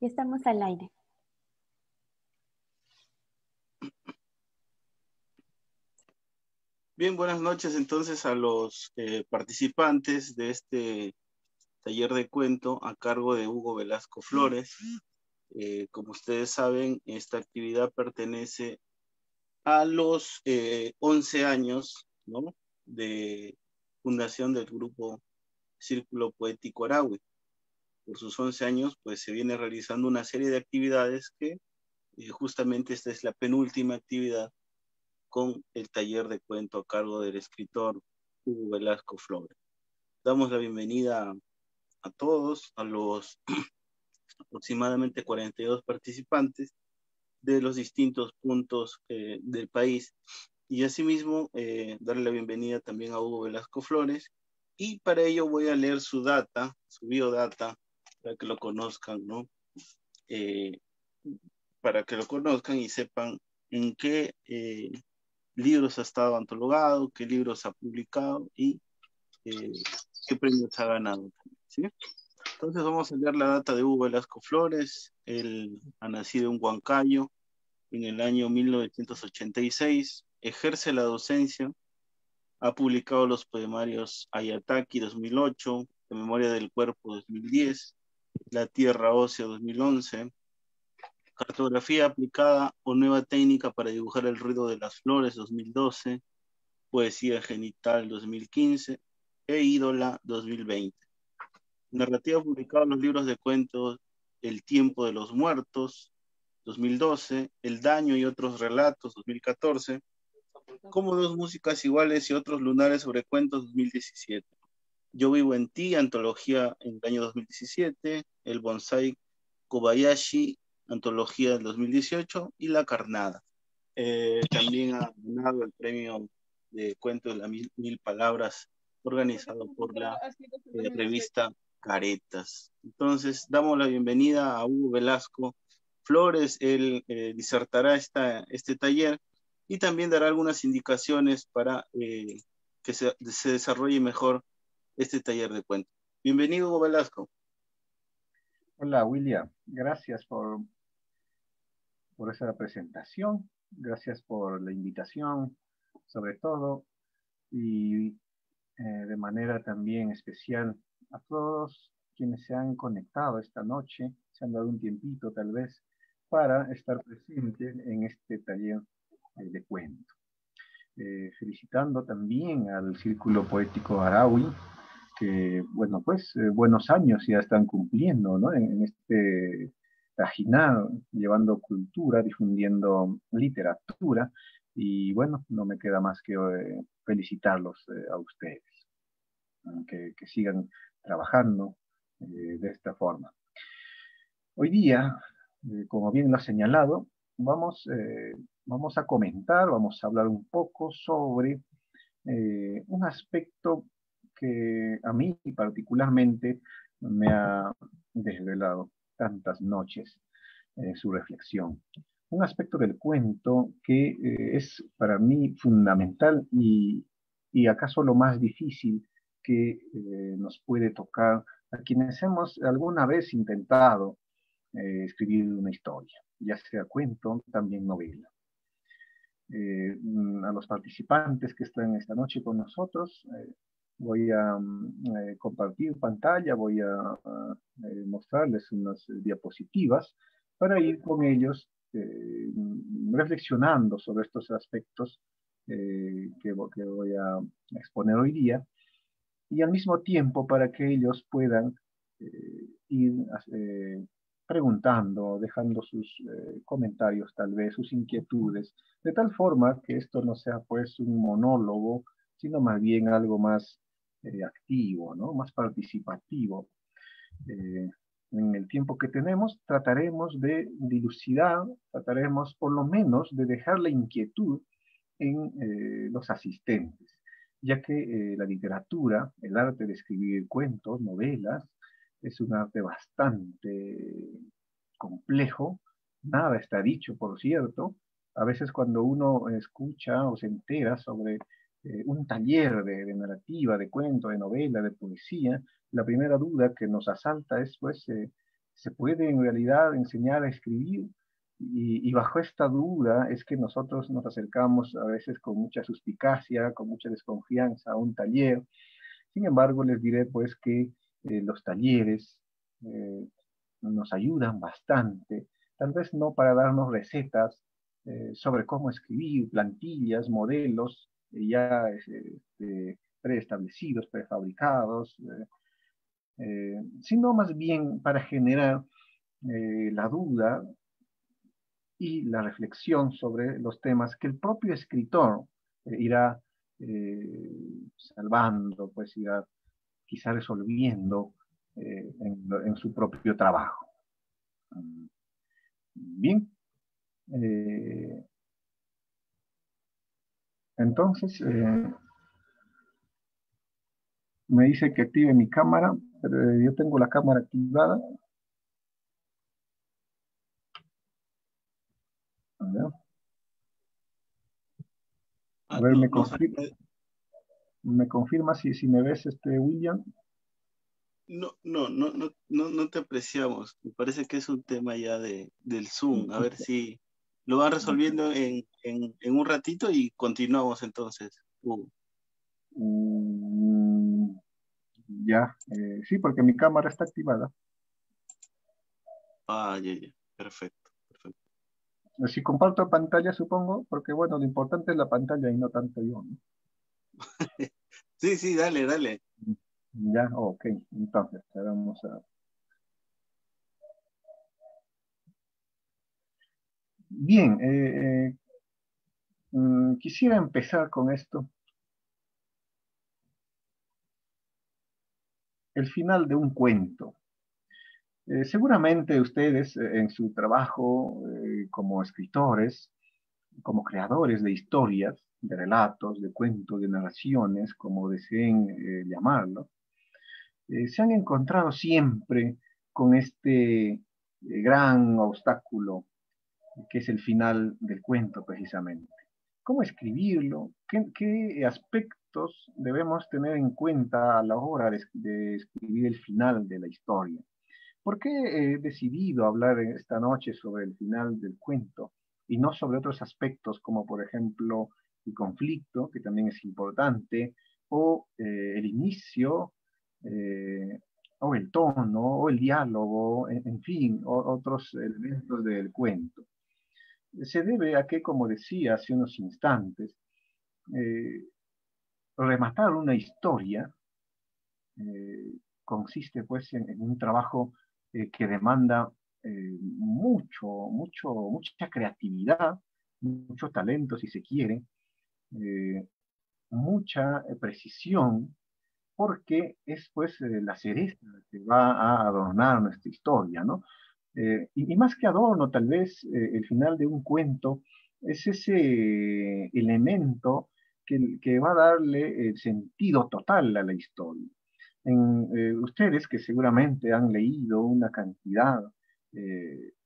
Ya estamos al aire. Bien, buenas noches entonces a los participantes de este taller de cuento a cargo de Hugo Velasco Flores. Como ustedes saben, esta actividad pertenece a los 11 años, ¿no?, de fundación del grupo Círculo Poético Araui. Por sus 11 años, pues se viene realizando una serie de actividades que justamente esta es la penúltima actividad con el taller de cuento a cargo del escritor Hugo Velasco Flores. Damos la bienvenida a todos, a los aproximadamente 42 participantes de los distintos puntos del país, y asimismo darle la bienvenida también a Hugo Velasco Flores, y para ello voy a leer su data, su biodata, para que lo conozcan, ¿no? Para que lo conozcan y sepan en qué libros ha estado antologado, qué libros ha publicado y qué premios ha ganado, ¿sí? Entonces vamos a leer la data de Hugo Velasco Flores. Él ha nacido en Huancayo en el año 1986, ejerce la docencia, ha publicado los poemarios Ayataki 2008, La memoria del cuerpo 2010, La tierra ósea 2011, Cartografía aplicada o nueva técnica para dibujar el ruido de las flores 2012, Poesía genital 2015 e Ídola 2020. Narrativa publicada en los libros de cuentos El tiempo de los muertos 2012, El daño y otros relatos 2014, Como dos músicas iguales y otros lunares sobre cuentos 2017. Yo vivo en ti, antología en el año 2017, El bonsai Kobayashi, antología del 2018, y La carnada. También ha ganado el premio de cuentos de las mil palabras, organizado por la revista Caretas. Entonces, damos la bienvenida a Hugo Velasco Flores. Él disertará este taller y también dará algunas indicaciones para que se desarrolle mejor este taller de cuentos. Bienvenido, Hugo Velasco. Hola, William. Gracias por esa presentación. Gracias por la invitación, sobre todo, y de manera también especial a todos quienes se han conectado esta noche, se han dado un tiempito tal vez para estar presentes en este taller de cuento. Felicitando también al Círculo Poético Araui, que, bueno, pues buenos años ya están cumpliendo, ¿no? En este trajinar, llevando cultura, difundiendo literatura, y bueno, no me queda más que felicitarlos a ustedes, que sigan trabajando de esta forma. Hoy día, como bien lo ha señalado, vamos a comentar, vamos a hablar un poco sobre un aspecto que a mí particularmente me ha desvelado tantas noches su reflexión. Un aspecto del cuento que es para mí fundamental y acaso lo más difícil que nos puede tocar a quienes hemos alguna vez intentado escribir una historia, ya sea cuento, también novela. A los participantes que están esta noche con nosotros, voy a compartir pantalla, voy a mostrarles unas diapositivas para ir con ellos reflexionando sobre estos aspectos que voy a exponer hoy día, y al mismo tiempo para que ellos puedan ir preguntando, dejando sus comentarios, tal vez sus inquietudes, de tal forma que esto no sea pues un monólogo, sino más bien algo más activo, ¿no? Más participativo. En el tiempo que tenemos trataremos de dilucidar, trataremos por lo menos de dejar la inquietud en los asistentes, ya que la literatura, el arte de escribir cuentos, novelas, es un arte bastante complejo, nada está dicho, por cierto. A veces cuando uno escucha o se entera sobre un taller de narrativa, de cuento, de novela, de poesía, la primera duda que nos asalta es, pues, ¿Se puede en realidad enseñar a escribir? Y bajo esta duda es que nosotros nos acercamos a veces con mucha suspicacia, con mucha desconfianza a un taller. Sin embargo, les diré pues que los talleres eh, nos ayudan bastante, tal vez no para darnos recetas sobre cómo escribir, plantillas, modelos ya preestablecidos, prefabricados, sino más bien para generar la duda y la reflexión sobre los temas que el propio escritor irá salvando, pues irá quizá resolviendo en su propio trabajo. Bien, entonces me dice que active mi cámara, pero yo tengo la cámara activada. A ver, me confirma si me ves, William. No te apreciamos. Me parece que es un tema ya del Zoom. A ver si lo van resolviendo en un ratito y continuamos entonces. Ya, sí, porque mi cámara está activada. Ya, perfecto. Si comparto pantalla, supongo, porque bueno, lo importante es la pantalla y no tanto yo, ¿no? Sí, dale. Ya, ok, entonces, vamos a... Bien, quisiera empezar con esto. El final de un cuento. Seguramente ustedes en su trabajo como escritores, como creadores de historias, de relatos, de cuentos, de narraciones, como deseen llamarlo, se han encontrado siempre con este gran obstáculo que es el final del cuento precisamente. ¿Cómo escribirlo? ¿Qué aspectos debemos tener en cuenta a la hora de escribir el final de la historia? ¿Por qué he decidido hablar esta noche sobre el final del cuento y no sobre otros aspectos como por ejemplo el conflicto, que también es importante, o el inicio, eh, o el tono, o el diálogo, en fin, otros elementos del cuento? Se debe a que, como decía hace unos instantes, eh, rematar una historia consiste pues en un trabajo que demanda mucha creatividad, mucho talento si se quiere, eh, mucha precisión, porque es pues la cereza que va a adornar nuestra historia, ¿no? Y más que adorno, tal vez el final de un cuento es ese elemento que va a darle el sentido total a la historia. Ustedes que seguramente han leído una cantidad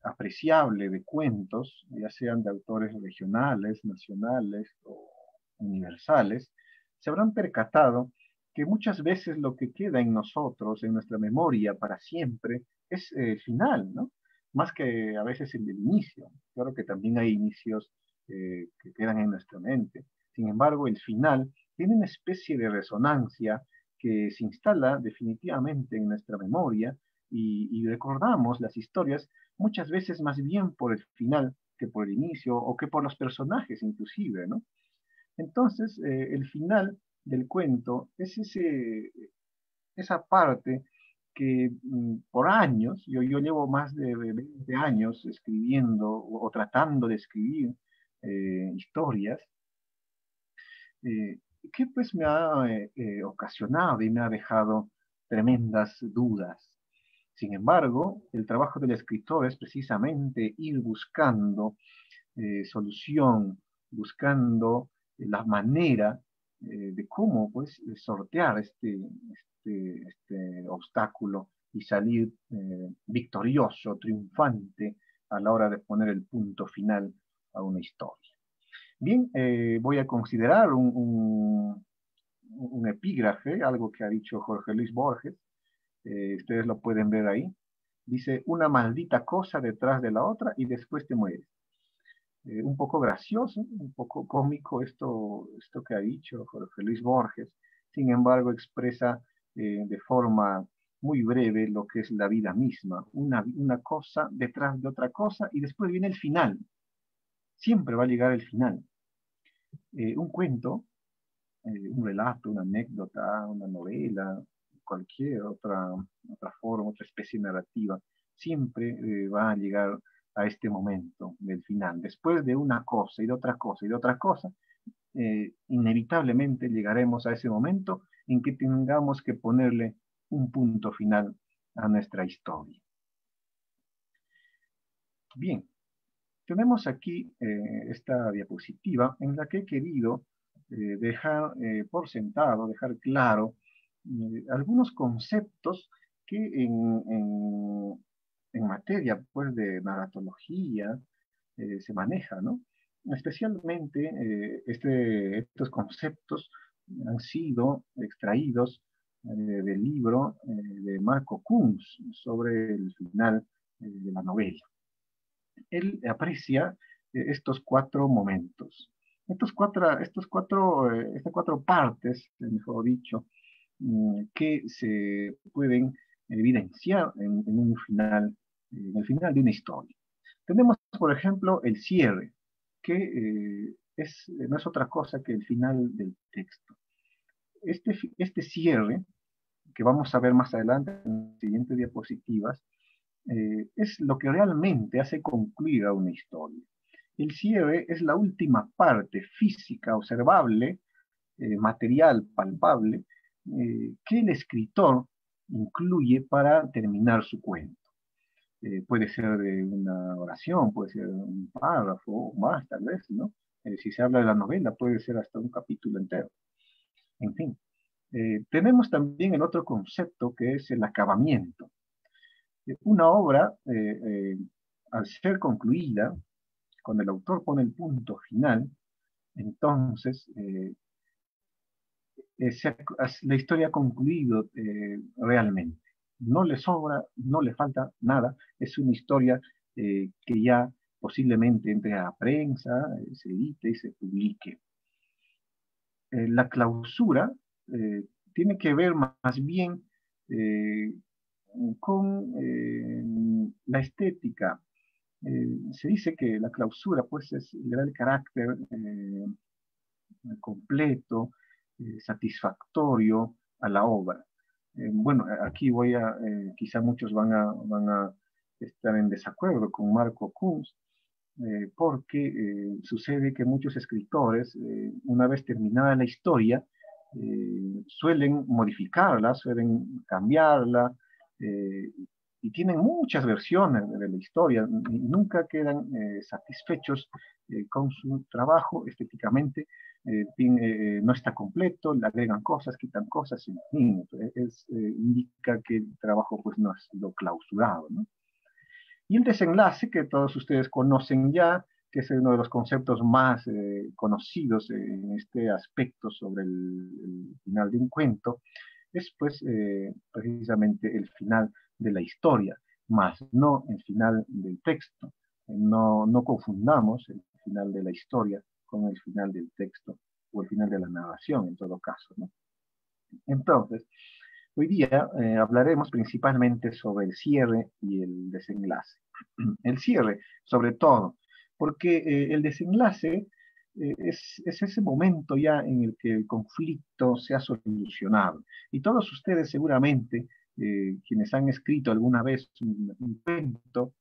apreciable de cuentos, ya sean de autores regionales, nacionales o universales, se habrán percatado que muchas veces lo que queda en nosotros, en nuestra memoria para siempre, es el final, ¿no? Más que a veces el del inicio. Claro que también hay inicios que quedan en nuestra mente. Sin embargo, el final tiene una especie de resonancia que se instala definitivamente en nuestra memoria y recordamos las historias muchas veces más bien por el final que por el inicio o que por los personajes inclusive, ¿no? Entonces, el final del cuento es esa parte que por años, yo llevo más de 20 años escribiendo o tratando de escribir historias, que pues me ha ocasionado y me ha dejado tremendas dudas. Sin embargo, el trabajo del escritor es precisamente ir buscando solución, buscando la manera de cómo pues sortear este obstáculo y salir victorioso, triunfante a la hora de poner el punto final a una historia. Bien, voy a considerar un epígrafe, algo que ha dicho Jorge Luis Borges. Ustedes lo pueden ver ahí. Dice, una maldita cosa detrás de la otra y después te mueres. Un poco gracioso, un poco cómico esto que ha dicho Jorge Luis Borges. Sin embargo, expresa de forma muy breve lo que es la vida misma. Una cosa detrás de otra cosa y después viene el final. Siempre va a llegar el final. Un cuento, un relato, una anécdota, una novela, cualquier otra forma, otra especie narrativa, siempre va a llegar a este momento del final. Después de una cosa y de otra cosa y de otra cosa, inevitablemente llegaremos a ese momento en que tengamos que ponerle un punto final a nuestra historia. Bien, tenemos aquí esta diapositiva en la que he querido dejar por sentado, dejar claro algunos conceptos que en materia pues, de narratología se maneja, ¿no? Especialmente estos conceptos han sido extraídos del libro de Marco Kunz sobre el final de la novela. Él aprecia estos cuatro momentos. Estas cuatro partes, mejor dicho, que se pueden evidenciar en un final, en el final de una historia. Tenemos, por ejemplo, el cierre, que no es otra cosa que el final del texto. Este cierre, que vamos a ver más adelante en las siguientes diapositivas, es lo que realmente hace concluir a una historia. El cierre es la última parte física, observable, material, palpable, que el escritor incluye para terminar su cuento. Puede ser de una oración, puede ser un párrafo o más, tal vez, ¿no? Si se habla de la novela, puede ser hasta un capítulo entero. En fin, tenemos también el otro concepto que es el acabamiento. Una obra, al ser concluida, cuando el autor pone el punto final, entonces la historia ha concluido realmente. No le sobra, no le falta nada. Es una historia que ya posiblemente entre a la prensa, se edite y se publique. La clausura tiene que ver más bien con la estética. Se dice que la clausura pues le da el carácter completo, satisfactorio a la obra. Bueno, aquí quizá muchos van a estar en desacuerdo con Marco Kunz, porque sucede que muchos escritores, una vez terminada la historia, suelen modificarla, suelen cambiarla, y tienen muchas versiones de la historia y nunca quedan satisfechos con su trabajo estéticamente. No está completo, le agregan cosas, quitan cosas, en fin, indica que el trabajo pues, no ha sido clausurado, ¿no? Y el desenlace, que todos ustedes conocen ya, que es uno de los conceptos más conocidos en este aspecto sobre el final de un cuento, es pues precisamente el final de la historia, más no el final del texto. No confundamos el final de la historia con el final del texto o el final de la narración en todo caso, ¿no? Entonces, hoy día hablaremos principalmente sobre el cierre y el desenlace. El cierre, sobre todo, porque el desenlace es ese momento ya en el que el conflicto se ha solucionado. Y todos ustedes seguramente, quienes han escrito alguna vez un cuento,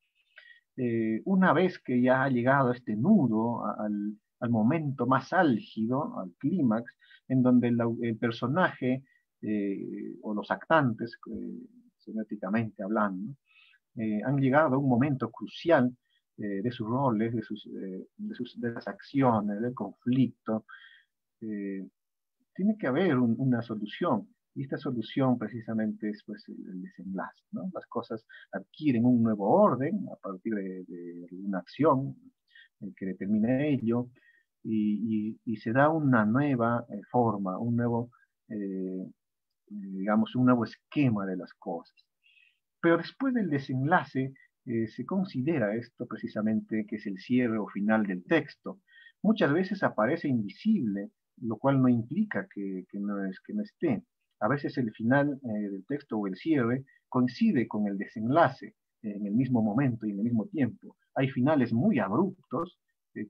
una vez que ya ha llegado este nudo al momento más álgido, al clímax, en donde el personaje o los actantes, semióticamente hablando, han llegado a un momento crucial de sus roles, de las acciones, del conflicto. Tiene que haber una solución. Y esta solución precisamente es pues, el desenlace, ¿no? Las cosas adquieren un nuevo orden a partir de una acción que determina ello y se da una nueva forma, digamos, un nuevo esquema de las cosas. Pero después del desenlace se considera esto precisamente que es el cierre o final del texto. Muchas veces aparece invisible, lo cual no implica que no esté. A veces el final del texto o el cierre coincide con el desenlace en el mismo momento y en el mismo tiempo. Hay finales muy abruptos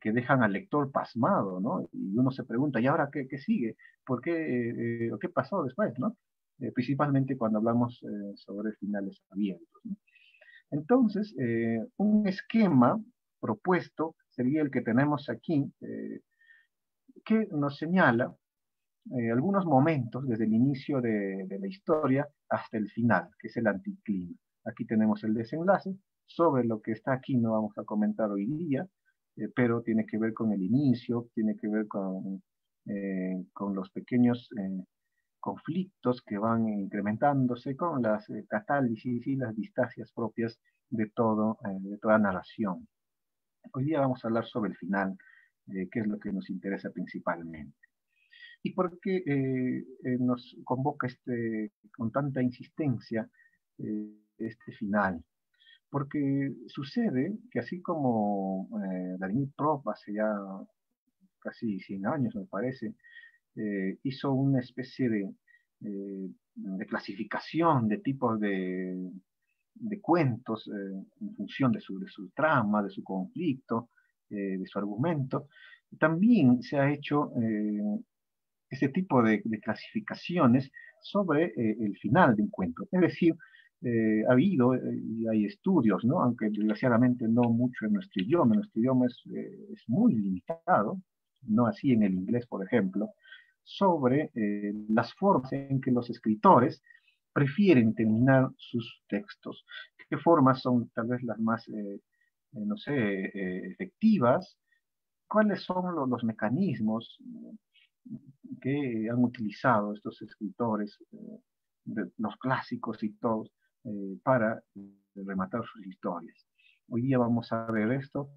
que dejan al lector pasmado, ¿no? Y uno se pregunta, ¿y ahora qué sigue? ¿Por qué, qué pasó después, ¿no? Principalmente cuando hablamos sobre finales abiertos, ¿no? Entonces, un esquema propuesto sería el que tenemos aquí, que nos señala algunos momentos desde el inicio de la historia hasta el final, que es el anticlima. Aquí tenemos el desenlace. Sobre lo que está aquí no vamos a comentar hoy día, pero tiene que ver con el inicio, tiene que ver con los pequeños conflictos que van incrementándose con las catálisis y las distancias propias de toda narración. Hoy día vamos a hablar sobre el final, que es lo que nos interesa principalmente. ¿Y por qué nos convoca con tanta insistencia este final? Porque sucede que así como Vladimir Prop hace ya casi 100 años, me parece, hizo una especie de clasificación de tipos de cuentos en función de su trama, de su conflicto, de su argumento. También se ha hecho ese tipo de clasificaciones sobre el final de un cuento. Es decir, ha habido y hay estudios, ¿no? Aunque desgraciadamente no mucho en nuestro idioma es muy limitado, no así en el inglés, por ejemplo, sobre las formas en que los escritores prefieren terminar sus textos. ¿Qué formas son tal vez las más, no sé, efectivas? ¿Cuáles son los mecanismos que han utilizado estos escritores, los clásicos y todos, para rematar sus historias? Hoy día vamos a ver esto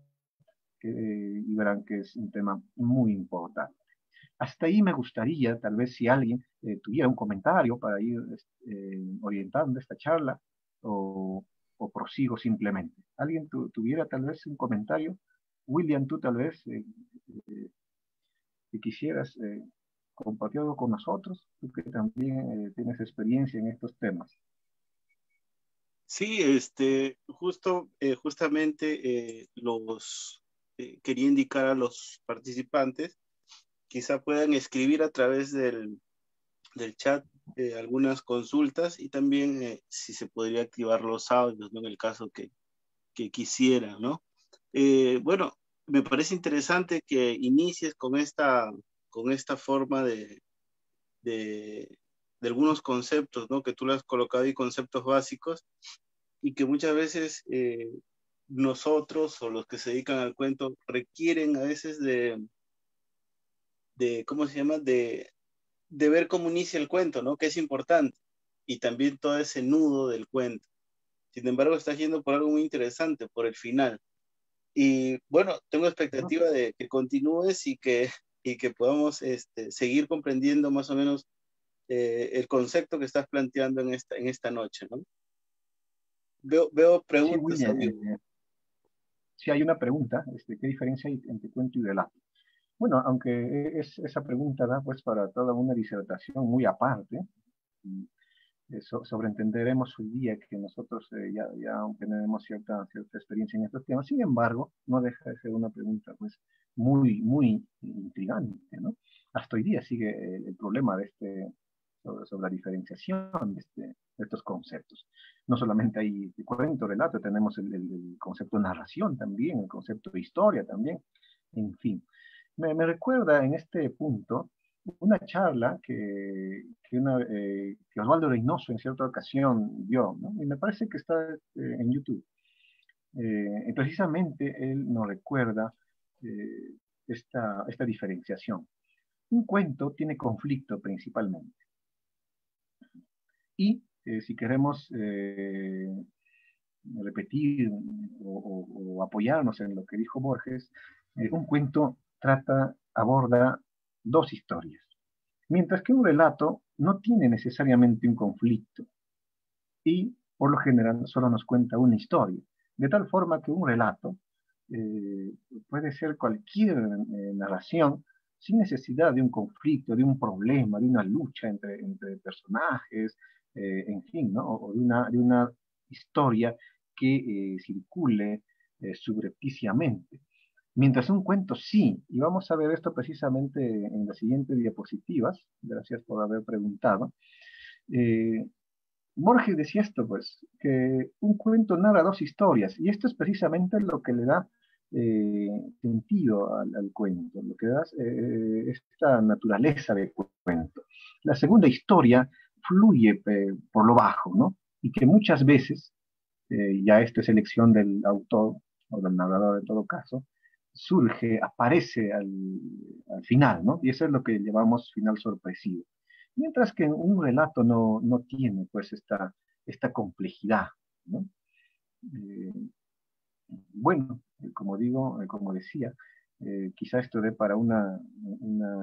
y verán que es un tema muy importante. Hasta ahí me gustaría, tal vez si alguien tuviera un comentario para ir orientando esta charla o prosigo simplemente. ¿Alguien tuviera tal vez un comentario? William, tú tal vez, si quisieras compartir algo con nosotros, tú que también tienes experiencia en estos temas. Sí, justamente quería indicar a los participantes, quizá puedan escribir a través del chat algunas consultas y también si se podría activar los audios, ¿no? En el caso que quisiera, ¿no? Bueno, me parece interesante que inicies con esta forma de, de algunos conceptos, ¿no? Que tú le has colocado ahí, conceptos básicos, y que muchas veces nosotros o los que se dedican al cuento requieren a veces ¿cómo se llama? De ver cómo inicia el cuento, ¿no? Que es importante, y también todo ese nudo del cuento. Sin embargo, estás yendo por algo muy interesante, por el final. Y bueno, tengo expectativa de que continúes y que podamos seguir comprendiendo más o menos el concepto que estás planteando en esta noche, ¿no? Veo Sí, preguntas, William, amigo. sí hay una pregunta, ¿qué diferencia hay entre cuento y relato? Bueno, aunque esa pregunta da pues para toda una disertación muy aparte, sobreentenderemos hoy día que nosotros ya tenemos cierta experiencia en estos temas. Sin embargo, no deja de ser una pregunta pues muy intrigante, ¿no? Hasta hoy día sigue el problema sobre la diferenciación de estos conceptos. No solamente hay cuento, relato, tenemos el concepto de narración también, el concepto de historia también, en fin. Me recuerda en este punto una charla que Osvaldo Reynoso en cierta ocasión dio, ¿no? Y me parece que está en YouTube. Y precisamente él nos recuerda eh, esta diferenciación. Un cuento tiene conflicto principalmente. Y si queremos repetir o apoyarnos en lo que dijo Borges, un cuento aborda dos historias. Mientras que un relato no tiene necesariamente un conflicto y por lo general solo nos cuenta una historia, de tal forma que un relato puede ser cualquier narración sin necesidad de un conflicto, de un problema, de una lucha entre personajes, en fin, ¿no? O de una historia que circule subrepticiamente. Mientras un cuento sí, y vamos a ver esto precisamente en las siguientes diapositivas, gracias por haber preguntado. Borges decía esto, pues, que un cuento narra dos historias, y esto es precisamente lo que le da sentido al cuento, lo que da esta naturaleza de cuento. La segunda historia fluye por lo bajo, ¿no? Y que muchas veces, ya esto es elección del autor o del narrador en todo caso, surge, aparece al final, ¿no? Y eso es lo que llamamos final sorpresivo. Mientras que un relato no tiene pues esta complejidad, ¿no? Eh, bueno, como digo, como decía, quizá esto dé para una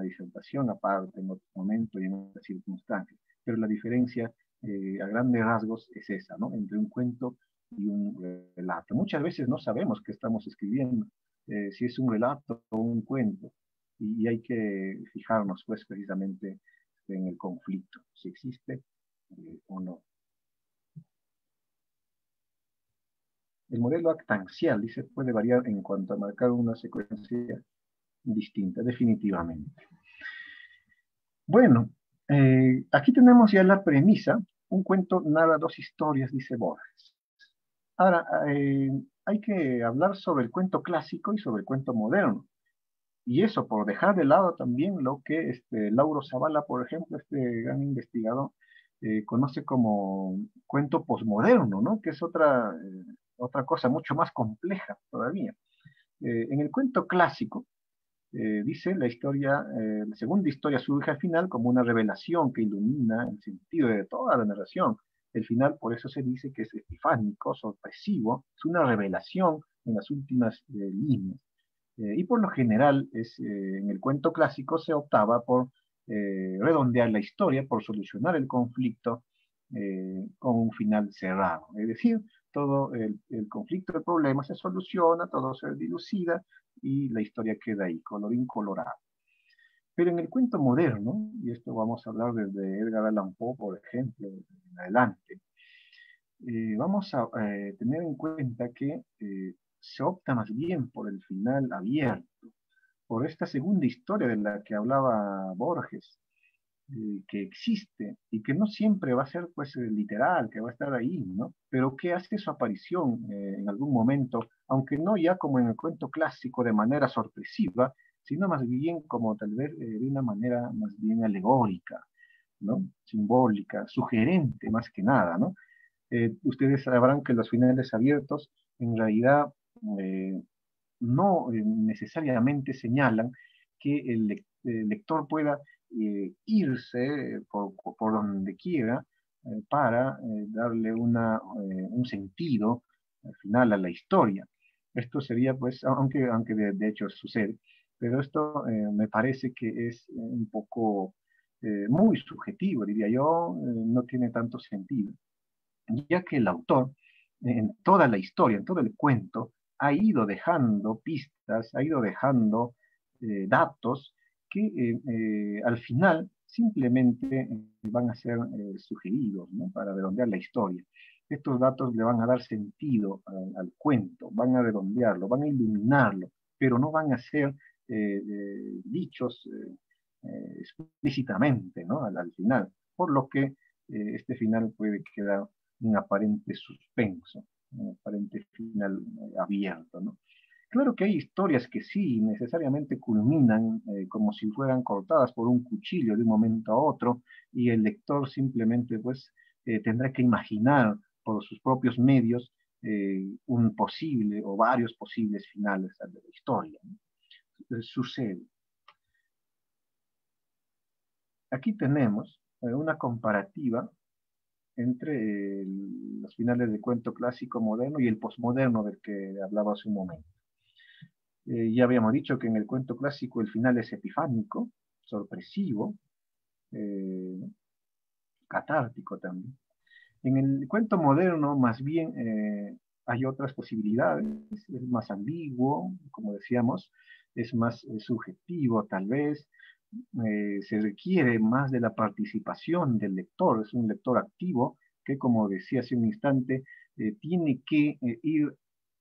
disertación aparte en otro momento y en otras circunstancias, pero la diferencia a grandes rasgos es esa, ¿no? Entre un cuento y un relato. Muchas veces no sabemos qué estamos escribiendo, si es un relato o un cuento, y hay que fijarnos pues precisamente en el conflicto, si existe o no. El modelo actancial, dice, puede variar en cuanto a marcar una secuencia distinta, definitivamente. Bueno, aquí tenemos ya la premisa. Un cuento narra dos historias, dice Borges. Ahora, hay que hablar sobre el cuento clásico y sobre el cuento moderno. Y eso por dejar de lado también lo que Lauro Zavala, por ejemplo, este gran investigador, conoce como cuento posmoderno, ¿no? Que es otra cosa mucho más compleja todavía. En el cuento clásico, dice, la segunda historia surge al final como una revelación que ilumina el sentido de toda la narración. El final, por eso se dice que es epifánico, sorpresivo, es una revelación en las últimas líneas. Y por lo general, en el cuento clásico se optaba por redondear la historia, por solucionar el conflicto con un final cerrado. Es decir, todo el conflicto, el problema se soluciona, todo se dilucida y la historia queda ahí, colorín colorado. Pero en el cuento moderno, y esto vamos a hablar desde Edgar Allan Poe, por ejemplo, en adelante, vamos a tener en cuenta que se opta más bien por el final abierto, por esta segunda historia de la que hablaba Borges, que existe y que no siempre va a ser pues literal, que va a estar ahí, ¿no? Pero que hace su aparición en algún momento, aunque no ya como en el cuento clásico de manera sorpresiva, sino más bien como tal vez de una manera más bien alegórica, ¿no? Simbólica, sugerente más que nada, ¿no? Ustedes sabrán que los finales abiertos en realidad eh, no necesariamente señalan que el lector pueda irse por donde quiera para darle un sentido al final a la historia. Esto sería, pues, aunque de hecho sucede, pero esto me parece que es un poco muy subjetivo, diría yo, no tiene tanto sentido, ya que el autor, en toda la historia, en todo el cuento, ha ido dejando pistas, ha ido dejando datos que al final simplemente van a ser sugeridos, ¿no? Para redondear la historia. Estos datos le van a dar sentido al cuento, van a redondearlo, van a iluminarlo, pero no van a ser dichos explícitamente, ¿no? Al final, por lo que este final puede quedar un aparente suspenso, un aparente final abierto, ¿no? Claro que hay historias que sí necesariamente culminan como si fueran cortadas por un cuchillo de un momento a otro y el lector simplemente pues tendrá que imaginar por sus propios medios un posible o varios posibles finales de la historia, ¿no? Sucede. Aquí tenemos una comparativa entre los finales del cuento clásico moderno y el posmoderno del que hablaba hace un momento. Ya habíamos dicho que en el cuento clásico el final es epifánico, sorpresivo, catártico también. En el cuento moderno, más bien, hay otras posibilidades, es más ambiguo, como decíamos, es más subjetivo tal vez, se requiere más de la participación del lector, es un lector activo que, como decía hace un instante, tiene que ir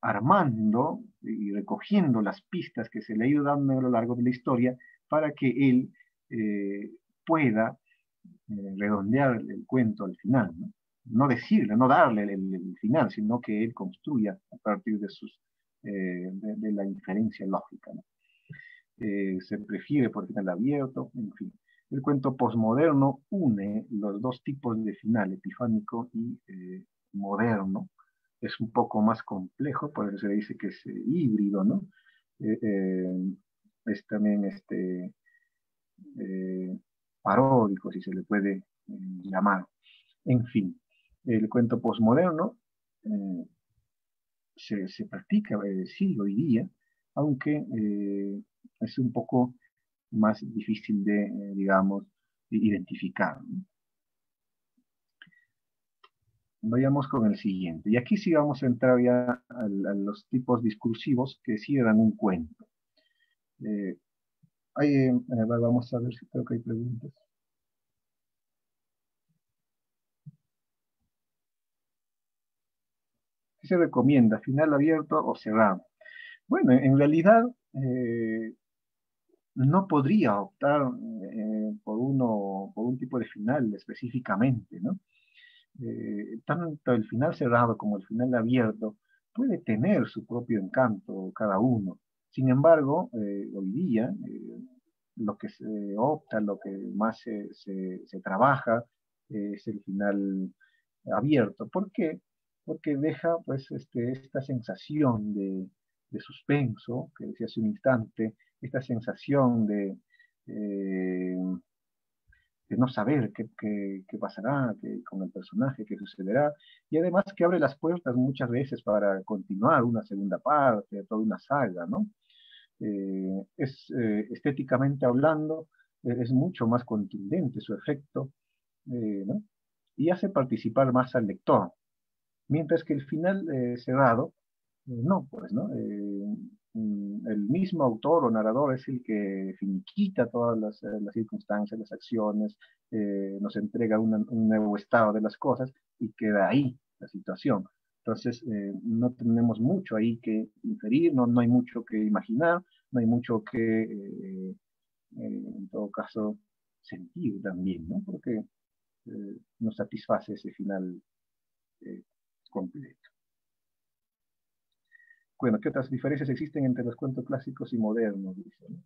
armando y recogiendo las pistas que se le ha ido dando a lo largo de la historia para que él pueda redondear el cuento al final, ¿no? No decirle, no darle el final, sino que él construya a partir de, de la inferencia lógica, ¿no? Se prefiere por final abierto, en fin. El cuento posmoderno une los dos tipos de final, epifánico y moderno. Es un poco más complejo, por eso se le dice que es híbrido, ¿no? Es también eh, paródico, si se le puede llamar. En fin, el cuento posmoderno se practica, sí, hoy día, aunque es un poco más difícil de, digamos, identificar, ¿no? Vayamos con el siguiente. Y aquí sí vamos a entrar ya a los tipos discursivos que cierran un cuento. Vamos a ver si creo que hay preguntas. ¿Qué se recomienda? ¿Final abierto o cerrado? Bueno, en realidad no podría optar por un tipo de final específicamente, ¿no? Tanto el final cerrado como el final abierto puede tener su propio encanto cada uno. Sin embargo, hoy día lo que se opta, lo que más se trabaja es el final abierto. ¿Por qué? Porque deja pues esta sensación de suspenso que decía hace un instante, esta sensación eh, de no saber qué pasará con el personaje, qué sucederá, y además que abre las puertas muchas veces para continuar una segunda parte, toda una saga, ¿no? Estéticamente hablando, es mucho más contundente su efecto, ¿no? Y hace participar más al lector, mientras que el final cerrado, no, pues, ¿no? El mismo autor o narrador es el que finiquita todas las circunstancias, las acciones, nos entrega un nuevo estado de las cosas y queda ahí la situación. Entonces, no tenemos mucho ahí que inferir, no hay mucho que imaginar, no hay mucho que, en todo caso, sentir también, ¿no? Porque nos satisface ese final eh, completo. Bueno, ¿qué otras diferencias existen entre los cuentos clásicos y modernos? Dice, ¿no?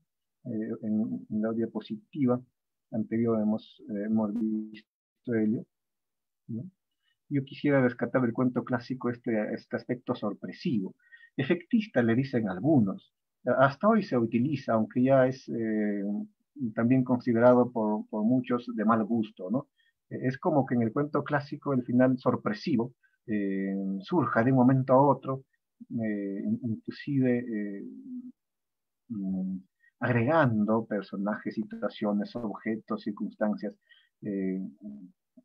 En la diapositiva anterior hemos visto ello, ¿no? Yo quisiera rescatar del cuento clásico este aspecto sorpresivo. Efectista le dicen algunos. Hasta hoy se utiliza, aunque ya es también considerado por muchos de mal gusto, ¿no? Es como que en el cuento clásico el final sorpresivo surja de un momento a otro, inclusive mm, agregando personajes, situaciones, objetos, circunstancias eh,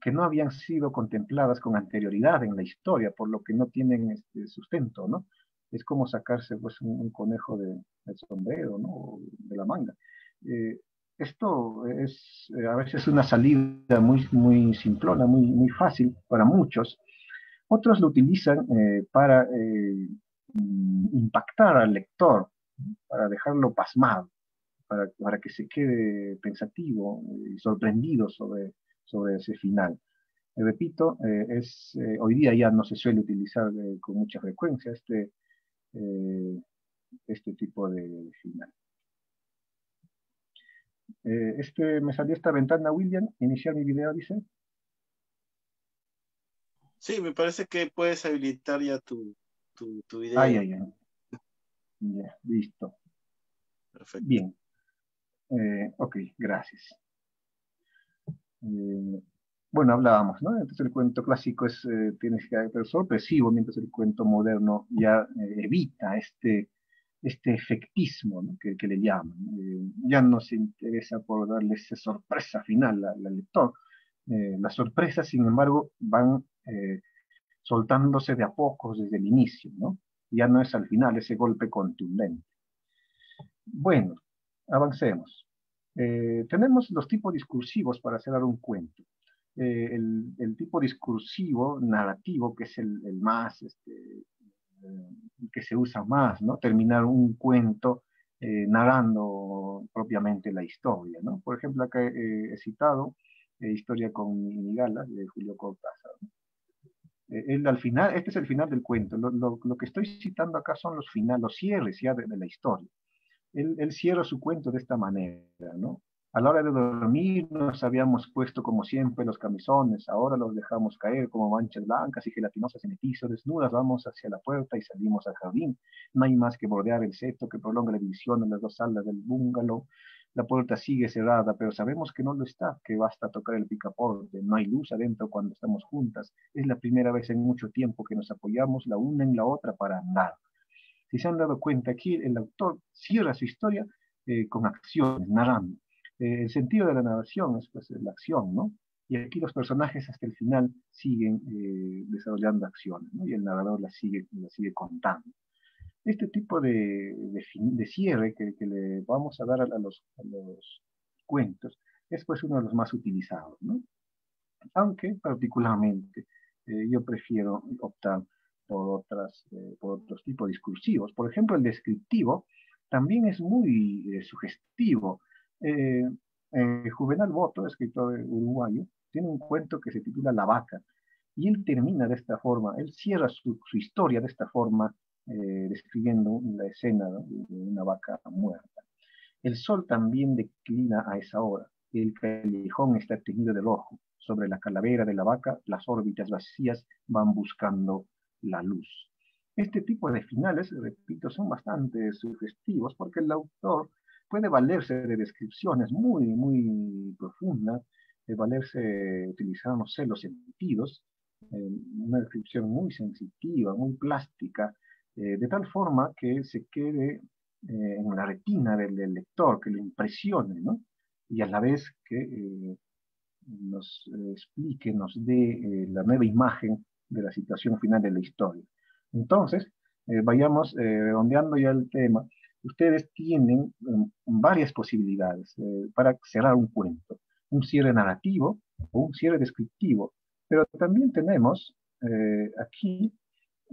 que no habían sido contempladas con anterioridad en la historia, por lo que no tienen sustento, ¿no? Es como sacarse pues, un conejo del sombrero, ¿no? O de la manga. Esto es a veces una salida muy simplona, muy fácil para muchos. Otros lo utilizan para impactar al lector, para dejarlo pasmado, para que se quede pensativo y sorprendido sobre ese final. Repito, hoy día ya no se suele utilizar con mucha frecuencia eh, este tipo de final. Me salió esta ventana, William, iniciar mi video, dice. Sí, me parece que puedes habilitar ya tu Ay, video. ay, ay. Ya, listo. Perfecto. Bien. Ok, gracias. Bueno, hablábamos, ¿no? Entonces el cuento clásico tiene que ser sorpresivo, mientras el cuento moderno ya evita este efectismo, ¿no? que le llaman. Ya no se interesa por darle esa sorpresa final al lector. Las sorpresas, sin embargo, van soltándose de a pocos desde el inicio, ¿no? Ya no es al final ese golpe contundente. Bueno, avancemos. Tenemos los tipos discursivos para cerrar un cuento. El tipo discursivo, narrativo, que es el más, que se usa más, ¿no? Terminar un cuento narrando propiamente la historia, ¿no? Por ejemplo, acá he citado Historia con Migala, de Julio Cortázar, ¿no? Él al final, este es el final del cuento. Lo que estoy citando acá son los finales, los cierres ya de la historia. Él cierra su cuento de esta manera, ¿no? A la hora de dormir nos habíamos puesto como siempre los camisones, ahora los dejamos caer como manchas blancas y gelatinosas en el piso, desnudas vamos hacia la puerta y salimos al jardín. No hay más que bordear el seto que prolonga la división en las dos salas del bungalow. La puerta sigue cerrada, pero sabemos que no lo está, que basta tocar el picaporte. No hay luz adentro cuando estamos juntas. Es la primera vez en mucho tiempo que nos apoyamos la una en la otra para andar. Si se han dado cuenta, aquí el autor cierra su historia con acciones, narrando. El sentido de la narración es pues la acción, ¿no? Y aquí los personajes hasta el final siguen desarrollando acciones, ¿no? Y el narrador las sigue contando. Este tipo de cierre que le vamos a dar a los cuentos es pues uno de los más utilizados, ¿no? Aunque particularmente yo prefiero optar por otros tipos discursivos. Por ejemplo, el descriptivo también es muy sugestivo. Eh, Juvenal Boto, escritor uruguayo, tiene un cuento que se titula La vaca, y él termina de esta forma, él cierra su historia de esta forma, describiendo la escena de una vaca muerta. El sol también declina a esa hora. El callejón está teñido de rojo. Sobre la calavera de la vaca, las órbitas vacías van buscando la luz. Este tipo de finales, repito, son bastante sugestivos porque el autor puede valerse de descripciones muy profundas, de valerse, utilizar, no sé, los sentidos, una descripción muy sensitiva, muy plástica, de tal forma que se quede en la retina del lector, que lo impresione, ¿no? Y a la vez que nos explique, nos dé la nueva imagen de la situación final de la historia. Entonces, vayamos redondeando ya el tema. Ustedes tienen varias posibilidades para cerrar un cuento. Un cierre narrativo o un cierre descriptivo. Pero también tenemos aquí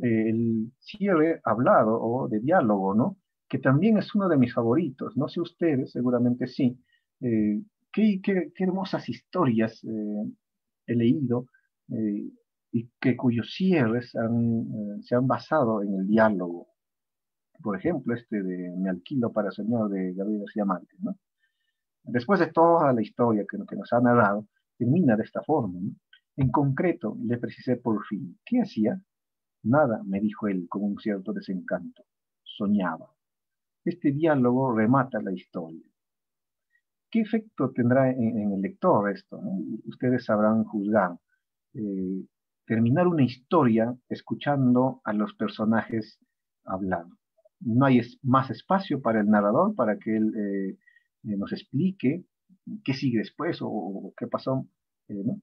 el cierre hablado o de diálogo, ¿no? Que también es uno de mis favoritos. No sé ustedes, seguramente sí. Eh, qué hermosas historias he leído y cuyos cierres se han basado en el diálogo. Por ejemplo, este de Me alquilo para soñar de Gabriel García Márquez, ¿no? Después de toda la historia que nos ha narrado, termina de esta forma, ¿no? En concreto, le precisé por fin, ¿qué hacía? Nada, me dijo él con un cierto desencanto. Soñaba. Este diálogo remata la historia. ¿Qué efecto tendrá en el lector esto, ¿no? Ustedes sabrán juzgar. Eh, Terminar una historia escuchando a los personajes hablar. No hay más espacio para el narrador para que él nos explique qué sigue después o qué pasó, ¿no?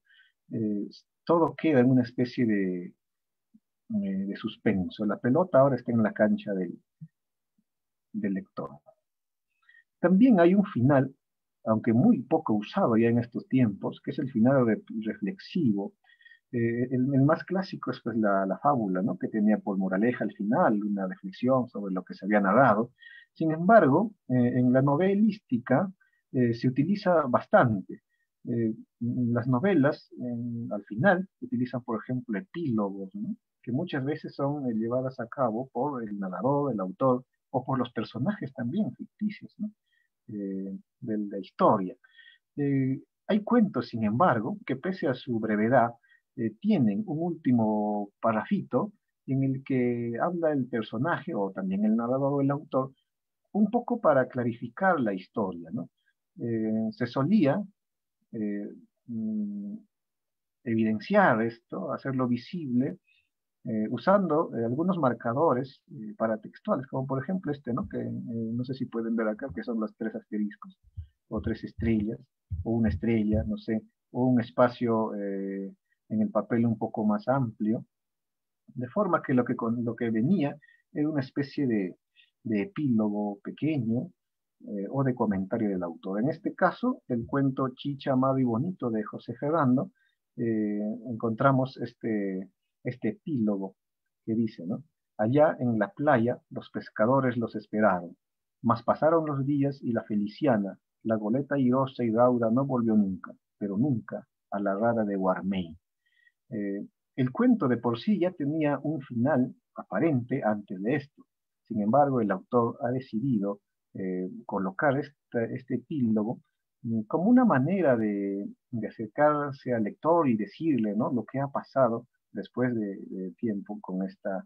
Eh, Todo queda en una especie de suspenso. La pelota ahora está en la cancha del lector. También hay un final, aunque muy poco usado ya en estos tiempos, que es el final reflexivo. El más clásico es pues la fábula, ¿no? Que tenía por moraleja al final una reflexión sobre lo que se había narrado. Sin embargo, en la novelística se utiliza bastante. Las novelas, al final, utilizan, por ejemplo, epílogos, ¿no? Que muchas veces son llevadas a cabo por el narrador, el autor, o por los personajes también ficticios, ¿no? De la historia. Hay cuentos, sin embargo, que pese a su brevedad, tienen un último parrafito en el que habla el personaje o también el narrador o el autor un poco para clarificar la historia, ¿no? Se solía eh, mm, evidenciar esto, hacerlo visible, usando algunos marcadores paratextuales, como por ejemplo este, ¿no? Que no sé si pueden ver acá, que son los tres asteriscos, o tres estrellas, o una estrella, no sé, o un espacio en el papel un poco más amplio, de forma que lo que venía era una especie de epílogo pequeño o de comentario del autor. En este caso, el cuento Chicha, Amado y Bonito de José Ferrando, encontramos este epílogo que dice, ¿no? Allá en la playa los pescadores los esperaron, mas pasaron los días y la Feliciana, la goleta airosa y rauda no volvió nunca, pero nunca a la rada de Guarmey. Eh, el cuento de por sí ya tenía un final aparente antes de esto. Sin embargo, el autor ha decidido colocar este epílogo como una manera de acercarse al lector y decirle, ¿no?, lo que ha pasado después de tiempo con esta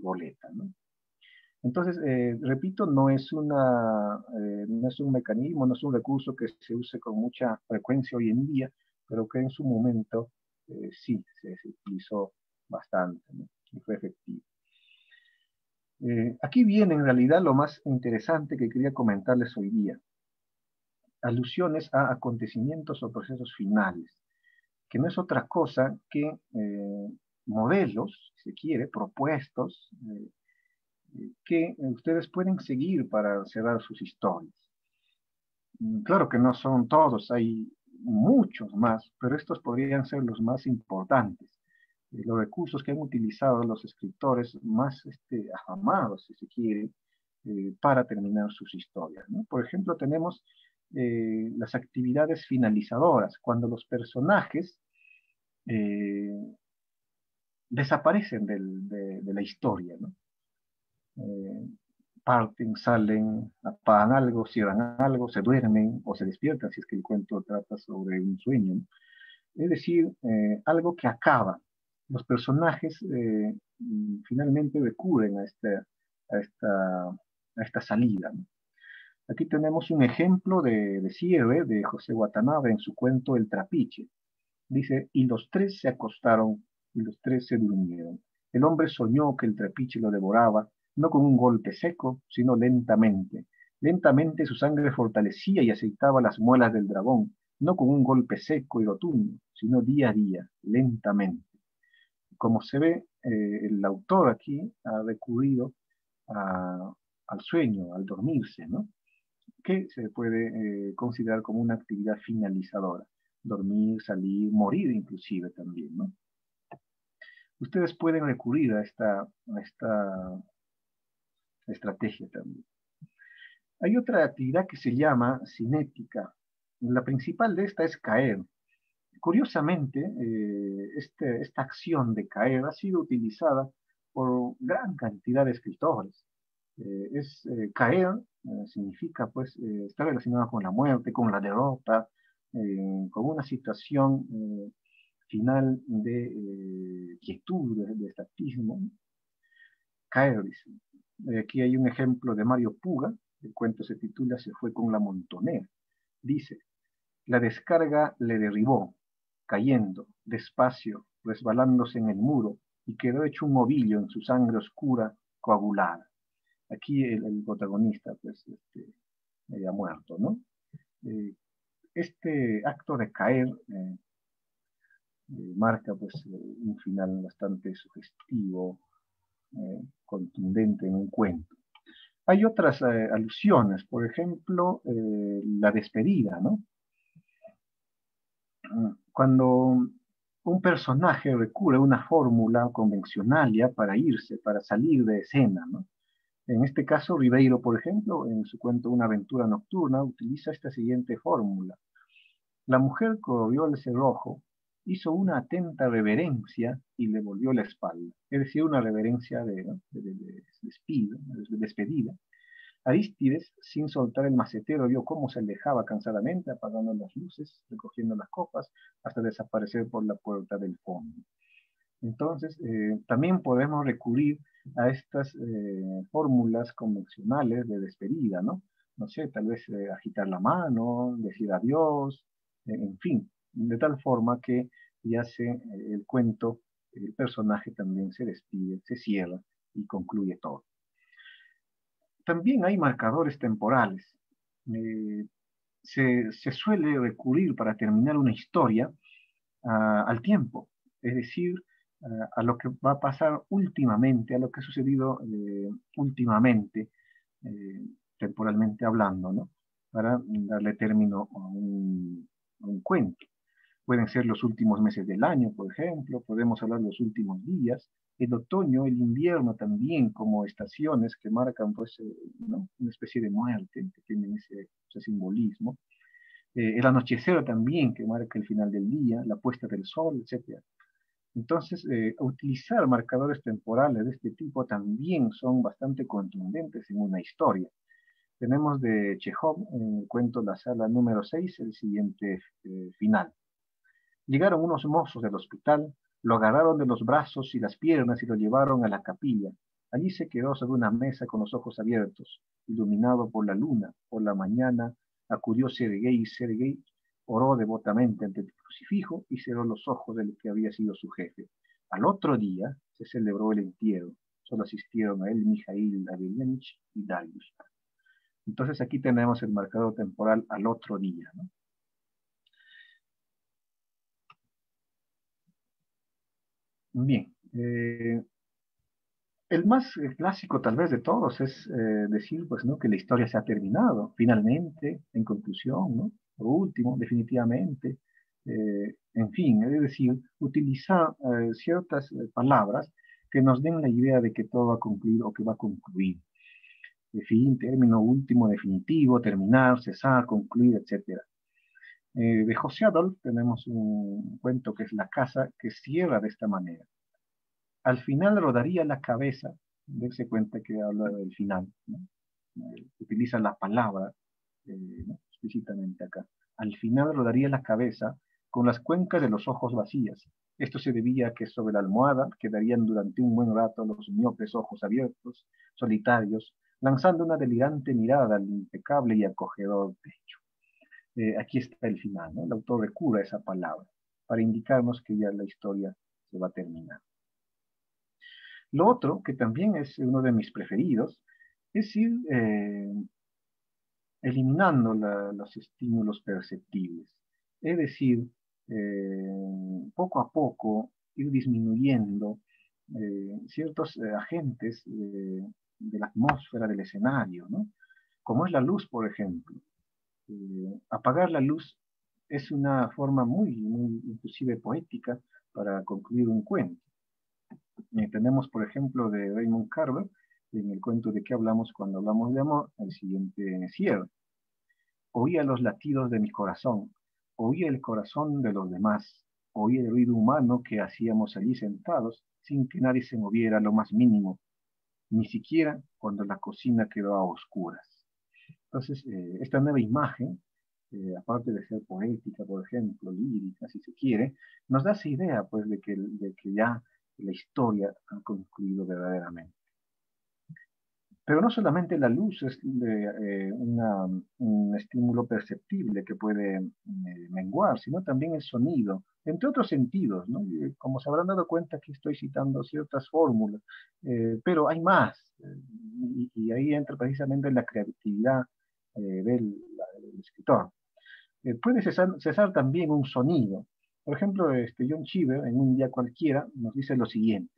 goleta, ¿no? Entonces, repito, no es un mecanismo, no es un recurso que se use con mucha frecuencia hoy en día, pero que en su momento sí se utilizó bastante, ¿no? Y fue efectivo. Aquí viene en realidad lo más interesante que quería comentarles hoy día. Alusiones a acontecimientos o procesos finales, que no es otra cosa que modelos, si se quiere, propuestos, que ustedes pueden seguir para cerrar sus historias. Claro que no son todos, hay muchos más, pero estos podrían ser los más importantes. Los recursos que han utilizado los escritores más afamados, si se quiere, para terminar sus historias, ¿no? Por ejemplo, tenemos las actividades finalizadoras, cuando los personajes desaparecen de la historia, ¿no? Parten, salen, apagan algo, cierran algo, se duermen o se despiertan, si es que el cuento trata sobre un sueño, ¿no? Es decir, algo que acaba. Los personajes finalmente recurren a esta, a esta salida, ¿no? Aquí tenemos un ejemplo de cierre de José Watanabe en su cuento El Trapiche. Dice, y los tres se acostaron y los tres se durmieron. El hombre soñó que el trapiche lo devoraba, no con un golpe seco, sino lentamente. Lentamente su sangre fortalecía y aceitaba las muelas del dragón, no con un golpe seco y rotundo, sino día a día, lentamente. Como se ve, el autor aquí ha recurrido al sueño, al dormirse, ¿no?, que se puede considerar como una actividad finalizadora. Dormir, salir, morir inclusive también, ¿no? Ustedes pueden recurrir a esta estrategia también. Hay otra actividad que se llama cinética. La principal de esta es caer. Curiosamente, esta acción de caer ha sido utilizada por gran cantidad de escritores. Caer significa, pues, estar relacionado con la muerte, con la derrota, con una situación final de quietud, de estatismo. Caer, dice. Aquí hay un ejemplo de Mario Puga, el cuento se titula Se fue con la montonera. Dice, la descarga le derribó, cayendo, despacio, resbalándose en el muro, y quedó hecho un ovillo en su sangre oscura, coagulada. Aquí el protagonista, pues, ha muerto, ¿no? Este acto de caer marca, pues, un final bastante sugestivo, contundente en un cuento. Hay otras alusiones, por ejemplo, la despedida, ¿no? Cuando un personaje recurre a una fórmula convencionalia para irse, para salir de escena, ¿no? En este caso, Ribeiro, por ejemplo, en su cuento Una aventura nocturna, utiliza esta siguiente fórmula. La mujer corrió al cerrojo, hizo una atenta reverencia y le volvió la espalda. Es decir, una reverencia de despedida. Arístides, sin soltar el macetero, vio cómo se alejaba cansadamente, apagando las luces, recogiendo las copas, hasta desaparecer por la puerta del fondo. Entonces, también podemos recurrir a estas fórmulas convencionales de despedida, ¿no? No sé, tal vez agitar la mano, decir adiós, en fin, de tal forma que ya el cuento, el personaje también se despide, se cierra y concluye todo. También hay marcadores temporales. Se suele recurrir para terminar una historia al tiempo, es decir, a lo que va a pasar últimamente, a lo que ha sucedido últimamente, temporalmente hablando, ¿no? Para darle término a un cuento. Pueden ser los últimos meses del año, por ejemplo, podemos hablar de los últimos días, el otoño, el invierno también como estaciones que marcan pues, ¿no? Una especie de muerte, que tienen ese simbolismo. El anochecer también, que marca el final del día, la puesta del sol, etc. Entonces, utilizar marcadores temporales de este tipo también son bastante contundentes en una historia. Tenemos de Chekhov, en el cuento La Sala número 6, el siguiente final. Llegaron unos mozos del hospital, lo agarraron de los brazos y las piernas y lo llevaron a la capilla. Allí se quedó sobre una mesa con los ojos abiertos, iluminado por la luna. Por la mañana acudió Sergei y Sergei oró devotamente ante el crucifijo y cerró los ojos del que había sido su jefe. Al otro día se celebró el entierro. Solo asistieron a él Mijail Averyanich y Darius. Entonces aquí tenemos el marcador temporal al otro día, ¿no? Bien, el más clásico tal vez de todos es decir pues, ¿no? Que la historia se ha terminado, finalmente, en conclusión, ¿no? Por último, definitivamente, en fin, es decir, utilizar ciertas palabras que nos den la idea de que todo va a concluir o que va a concluir. De fin, término último, definitivo, terminar, cesar, concluir, etc. De José Adolf tenemos un cuento que es La casa, que cierra de esta manera. Al final rodaría la cabeza, dense cuenta que habla del final, ¿no? Utiliza la palabra ¿no? Explícitamente acá. Al final rodaría la cabeza con las cuencas de los ojos vacías. Esto se debía a que sobre la almohada quedarían durante un buen rato los miopes ojos abiertos, solitarios, lanzando una delirante mirada al impecable y acogedor techo. Aquí está el final, ¿no? El autor recurre a esa palabra para indicarnos que ya la historia se va a terminar. Lo otro, que también es uno de mis preferidos, es ir eliminando los estímulos perceptibles. Es decir, poco a poco ir disminuyendo ciertos agentes de la atmósfera del escenario, ¿no? Como es la luz, por ejemplo. Apagar la luz es una forma muy inclusive poética para concluir un cuento. Tenemos, por ejemplo, de Raymond Carver, en el cuento de qué hablamos cuando hablamos de amor, el siguiente cierre. Oía los latidos de mi corazón, oía el corazón de los demás, oía el ruido humano que hacíamos allí sentados, sin que nadie se moviera lo más mínimo, ni siquiera cuando la cocina quedó a oscuras. Entonces, esta nueva imagen, aparte de ser poética, por ejemplo, lírica, si se quiere, nos da esa idea, pues, de que ya la historia ha concluido verdaderamente. Pero no solamente la luz es un estímulo perceptible que puede menguar, sino también el sonido, entre otros sentidos, ¿no? Como se habrán dado cuenta, aquí estoy citando ciertas fórmulas, pero hay más, y ahí entra precisamente la creatividad del escritor. Puede cesar también un sonido. Por ejemplo, John Cheever, en Un día cualquiera, nos dice lo siguiente.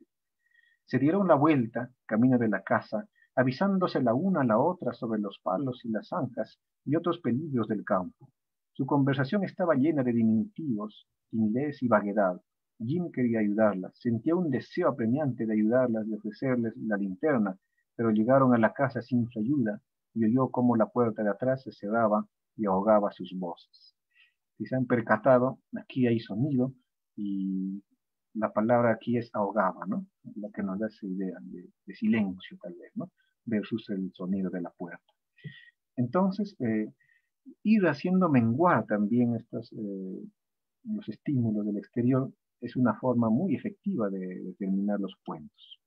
Se dieron la vuelta, camino de la casa, avisándose la una a la otra sobre los palos y las zanjas y otros peligros del campo. Su conversación estaba llena de diminutivos, timidez y vaguedad. Jim quería ayudarlas, sentía un deseo apremiante de ayudarlas, de ofrecerles la linterna, pero llegaron a la casa sin su ayuda y oyó cómo la puerta de atrás se cerraba y ahogaba sus voces. Si se han percatado, aquí hay sonido y la palabra aquí es ahogaba, ¿no? La que nos da esa idea de silencio tal vez, ¿no? Versus el sonido de la puerta. Entonces, ir haciendo menguar también los estímulos del exterior es una forma muy efectiva de terminar los cuentos.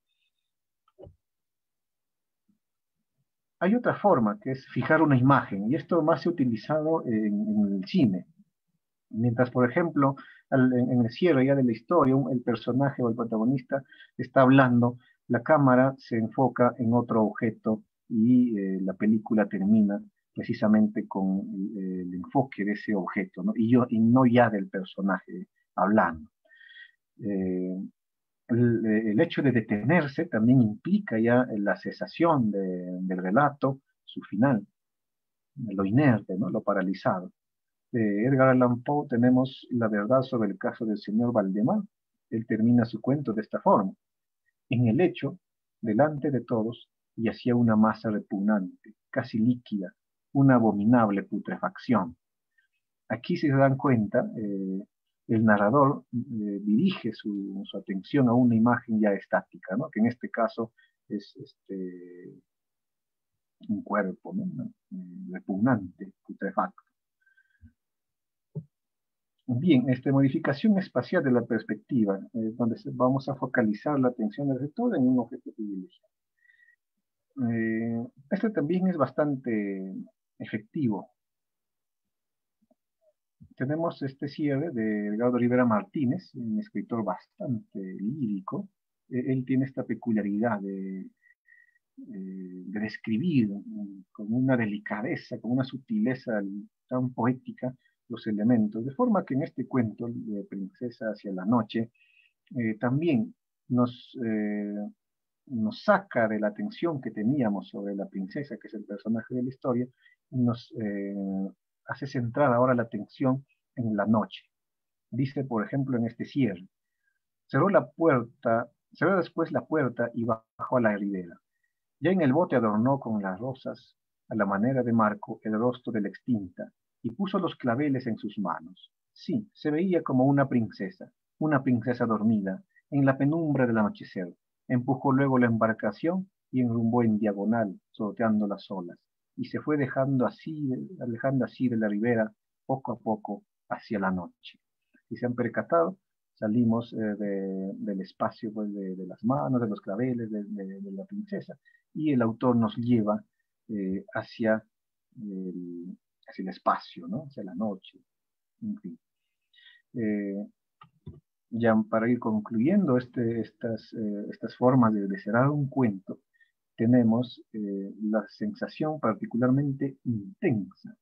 Hay otra forma que es fijar una imagen, y esto más se ha utilizado en el cine. Mientras, por ejemplo, en el cierre ya de la historia, el personaje o el protagonista está hablando, la cámara se enfoca en otro objeto y la película termina precisamente con el enfoque de ese objeto, ¿no? Y no ya del personaje hablando. El hecho de detenerse también implica ya la cesación del relato, su final, lo inerte, ¿no? Lo paralizado. De Edgar Allan Poe tenemos la verdad sobre el caso del señor Valdemar. Él termina su cuento de esta forma. En el lecho, delante de todos, yacía una masa repugnante, casi líquida, una abominable putrefacción. Aquí, si se dan cuenta, el narrador dirige su atención a una imagen ya estática, ¿no? Que en este caso es un cuerpo, ¿no? Repugnante, putrefacto. Bien, modificación espacial de la perspectiva, donde vamos a focalizar la atención del lector en un objeto privilegiado. Este también es bastante efectivo. Tenemos este cierre de Edgardo Rivera Martínez, un escritor bastante lírico. Él tiene esta peculiaridad de describir con una delicadeza, con una sutileza tan poética los elementos, de forma que en este cuento de Princesa hacia la noche también nos saca de la atención que teníamos sobre la princesa, que es el personaje de la historia, y nos hace centrar ahora la atención en la noche. Dice, por ejemplo, en este cierre, cerró después la puerta y bajó a la ribera. Ya en el bote adornó con las rosas, a la manera de Marco, el rostro de la extinta, y puso los claveles en sus manos. Sí, se veía como una princesa dormida, en la penumbra del anochecer. Empujó luego la embarcación y enrumbó en diagonal, sorteando las olas, y se fue alejando así de la ribera, poco a poco, hacia la noche. Si se han percatado, salimos del espacio pues, de las manos, de los claveles, de la princesa, y el autor nos lleva hacia el espacio, ¿no? Hacia la noche, en fin. Ya para ir concluyendo estas formas de cerrar un cuento, tenemos la sensación particularmente intensa.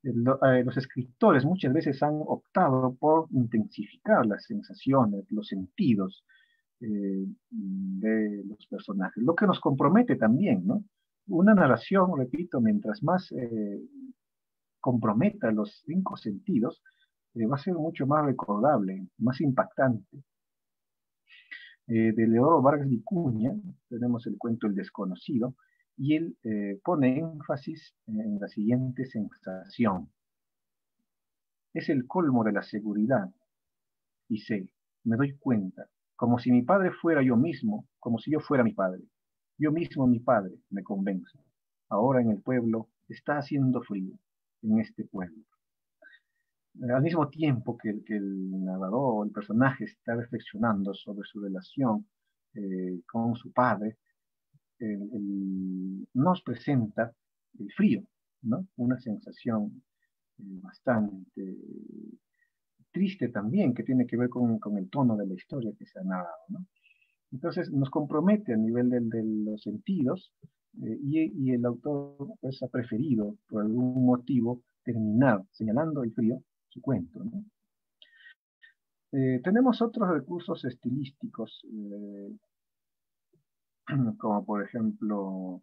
Los escritores muchas veces han optado por intensificar las sensaciones, los sentidos de los personajes, lo que nos compromete también, ¿no? Una narración, repito, mientras más comprometa los 5 sentidos, va a ser mucho más recordable, más impactante. De Leodoro Vargas Vicuña tenemos el cuento El desconocido, y él pone énfasis en la siguiente sensación. Es el colmo de la seguridad, y sé, me doy cuenta, como si mi padre fuera yo mismo, como si yo fuera mi padre. Yo mismo mi padre, me convenzo. Ahora en el pueblo está haciendo frío, en este pueblo. Al mismo tiempo que el narrador, el personaje está reflexionando sobre su relación con su padre, nos presenta el frío, ¿no? Una sensación bastante triste también, que tiene que ver con el tono de la historia que se ha narrado, ¿no? Entonces nos compromete a nivel de los sentidos y el autor pues, ha preferido, por algún motivo, terminar señalando el frío su cuento, ¿no? Tenemos otros recursos estilísticos, como por ejemplo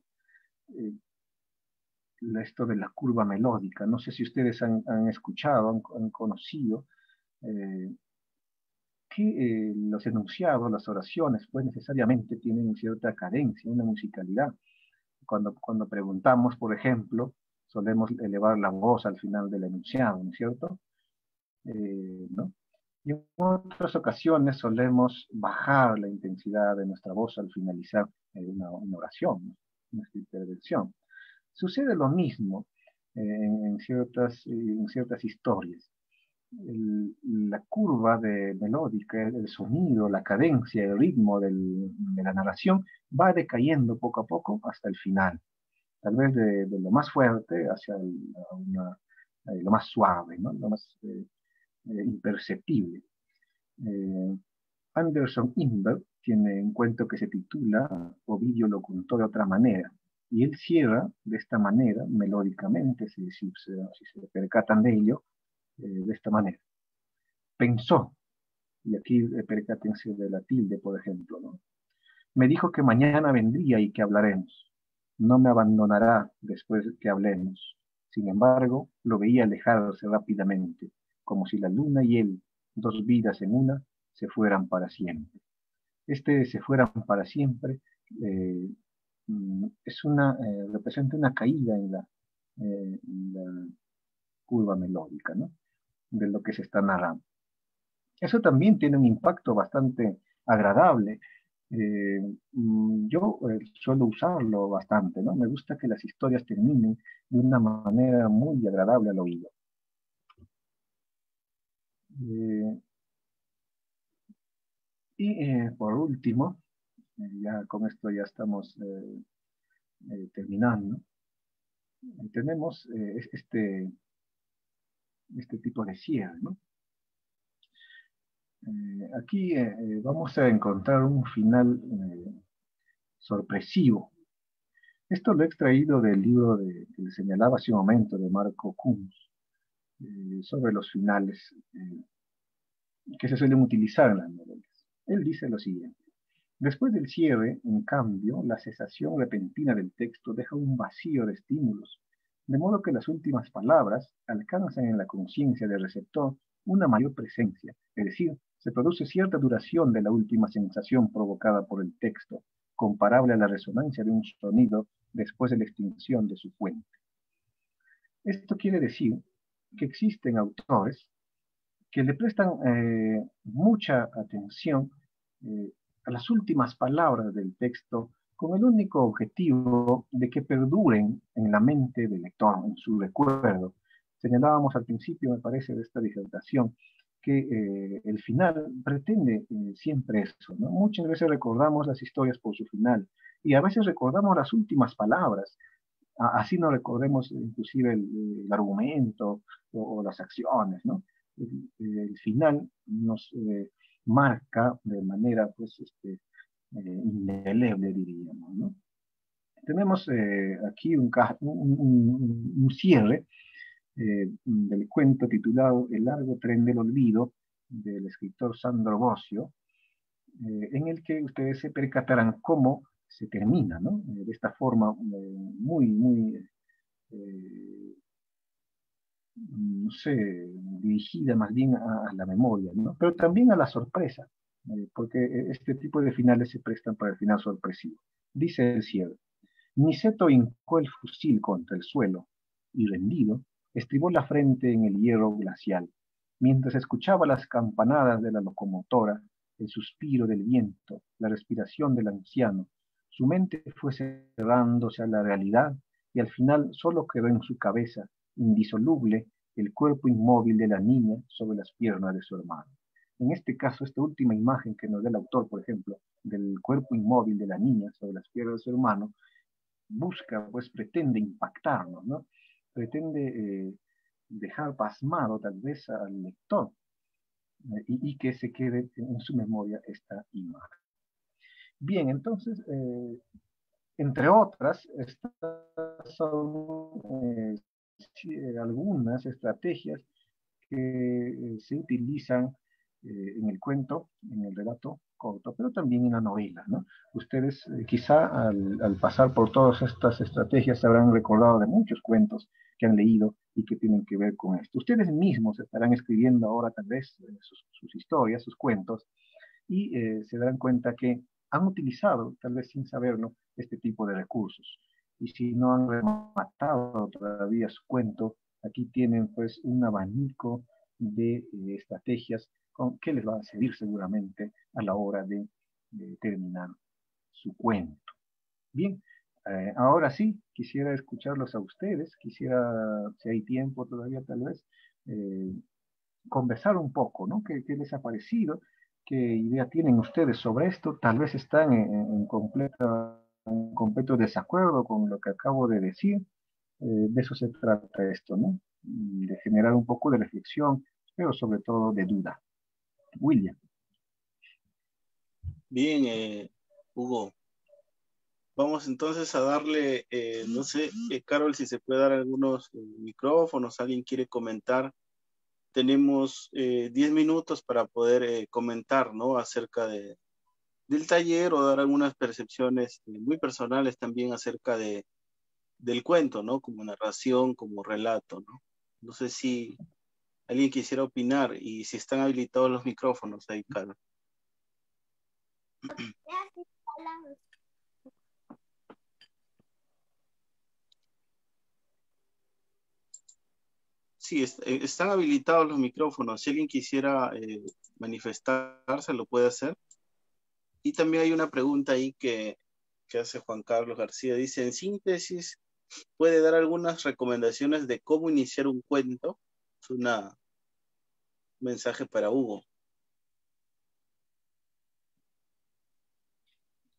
esto de la curva melódica. No sé si ustedes han escuchado, han conocido que los enunciados, las oraciones, pues necesariamente tienen cierta cadencia, una musicalidad. Cuando preguntamos, por ejemplo, solemos elevar la voz al final del enunciado, ¿no es cierto? ¿No? Y en otras ocasiones solemos bajar la intensidad de nuestra voz al finalizar una oración, ¿no? Nuestra intervención. Sucede lo mismo en ciertas historias. La curva melódica, el sonido, la cadencia, el ritmo de la narración va decayendo poco a poco hasta el final. Tal vez de lo más fuerte hacia lo más suave, ¿no? Lo más imperceptible. Anderson Inver tiene un cuento que se titula Ovidio lo contó de otra manera, y él cierra de esta manera, melódicamente, si se percatan de ello, de esta manera. Pensó, Y aquí percátense de la tilde, por ejemplo, ¿no? Me dijo que mañana vendría y que hablaremos. No me abandonará después que hablemos. Sin embargo, lo veía alejarse rápidamente, como si la luna y él, dos vidas en una, se fueran para siempre. Este se fueran para siempre eh, representa una caída en la curva melódica, ¿no? De lo que se está narrando. Eso también tiene un impacto bastante agradable. Yo suelo usarlo bastante, ¿no? Me gusta que las historias terminen de una manera muy agradable al oído. Eh, por último, ya con esto ya estamos terminando, tenemos este tipo de cierre, ¿no? Aquí vamos a encontrar un final sorpresivo. Esto lo he extraído del libro que le señalaba hace un momento de Marco Kunz, sobre los finales que se suelen utilizar en las novelas. Él dice lo siguiente: después del cierre, en cambio, la cesación repentina del texto deja un vacío de estímulos, de modo que las últimas palabras alcanzan en la conciencia del receptor una mayor presencia, es decir, se produce cierta duración de la última sensación provocada por el texto, comparable a la resonancia de un sonido después de la extinción de su fuente. Esto quiere decir que existen autores que le prestan mucha atención a las últimas palabras del texto con el único objetivo de que perduren en la mente del lector, en su recuerdo. Señalábamos al principio, me parece, de esta disertación, que el final pretende siempre eso, ¿no? Muchas veces recordamos las historias por su final y a veces recordamos las últimas palabras, así no recordemos inclusive el argumento o las acciones, ¿no? El final nos marca de manera, pues, indeleble, diríamos, ¿no? Tenemos aquí un cierre del cuento titulado El largo tren del olvido, del escritor Sandro Bossio, en el que ustedes se percatarán cómo se termina, ¿no? De esta forma muy, no sé, dirigida más bien a la memoria, ¿no? Pero también a la sorpresa, porque este tipo de finales se prestan para el final sorpresivo. Dice el cierre: Niceto hincó el fusil contra el suelo y, rendido, estribó la frente en el hierro glacial, mientras escuchaba las campanadas de la locomotora, el suspiro del viento, la respiración del anciano. Su mente fue cerrándose a la realidad y al final solo quedó en su cabeza, indisoluble, el cuerpo inmóvil de la niña sobre las piernas de su hermano. En este caso, esta última imagen que nos da el autor, por ejemplo, del cuerpo inmóvil de la niña sobre las piernas de su hermano, busca, pues pretende impactarnos, ¿no? Pretende dejar pasmado tal vez al lector y que se quede en su memoria esta imagen. Bien, entonces, entre otras, estas son algunas estrategias que se utilizan en el cuento, en el relato corto, pero también en la novela, ¿no? Ustedes quizá al pasar por todas estas estrategias se habrán recordado de muchos cuentos que han leído y que tienen que ver con esto. Ustedes mismos estarán escribiendo ahora tal vez sus historias, sus cuentos, y se darán cuenta que han utilizado, tal vez sin saberlo, este tipo de recursos. Y si no han rematado todavía su cuento, aquí tienen pues un abanico de estrategias que les va a servir seguramente a la hora de terminar su cuento. Bien, ahora sí, quisiera escucharlos a ustedes, quisiera, si hay tiempo todavía tal vez, eh, conversar un poco, ¿no? ¿Qué les ha parecido? ¿Qué idea tienen ustedes sobre esto? Tal vez están en completo desacuerdo con lo que acabo de decir. De eso se trata esto, ¿no? De generar un poco de reflexión, pero sobre todo de duda. William. Bien, Hugo. Vamos entonces a darle, no sé, Carol, si se puede dar algunos micrófonos, alguien quiere comentar tenemos 10 minutos para poder comentar, ¿no? Acerca del taller o dar algunas percepciones muy personales también acerca del cuento, ¿no? Como narración, como relato, ¿no? No sé si alguien quisiera opinar y si están habilitados los micrófonos ahí, Carlos. Sí, están habilitados los micrófonos. Si alguien quisiera manifestarse, lo puede hacer. Y también hay una pregunta ahí que hace Juan Carlos García. Dice, en síntesis, ¿puede dar algunas recomendaciones de cómo iniciar un cuento? Es un mensaje para Hugo.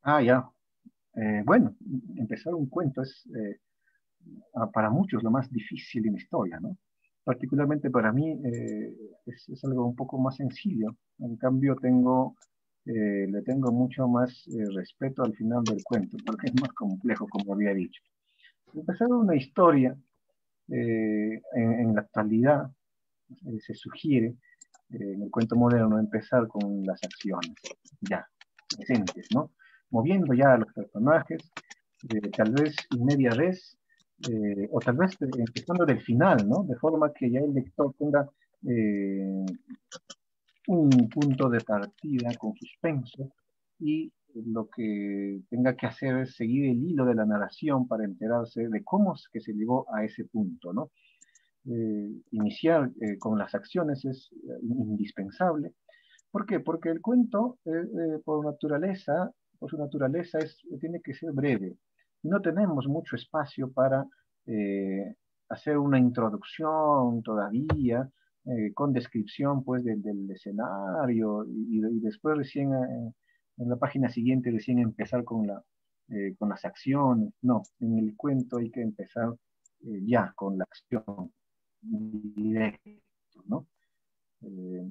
Ya. Bueno, empezar un cuento es para muchos lo más difícil en historia, ¿no? Particularmente para mí es algo un poco más sencillo. En cambio, le tengo mucho más respeto al final del cuento, porque es más complejo, como había dicho. Empezar una historia en la actualidad se sugiere en el cuento moderno empezar con las acciones, ya, presentes, ¿no? Moviendo ya a los personajes, tal vez in media res, o tal vez empezando del final, ¿no? De forma que ya el lector tenga un punto de partida con suspenso y lo que tenga que hacer es seguir el hilo de la narración para enterarse de cómo es que se llegó a ese punto, ¿no? Iniciar con las acciones es indispensable. ¿Por qué? Porque el cuento, por su naturaleza, tiene que ser breve. No tenemos mucho espacio para hacer una introducción todavía, con descripción pues, del escenario y después recién en la página siguiente recién empezar con las acciones. No, en el cuento hay que empezar ya con la acción directo, ¿no? Eh,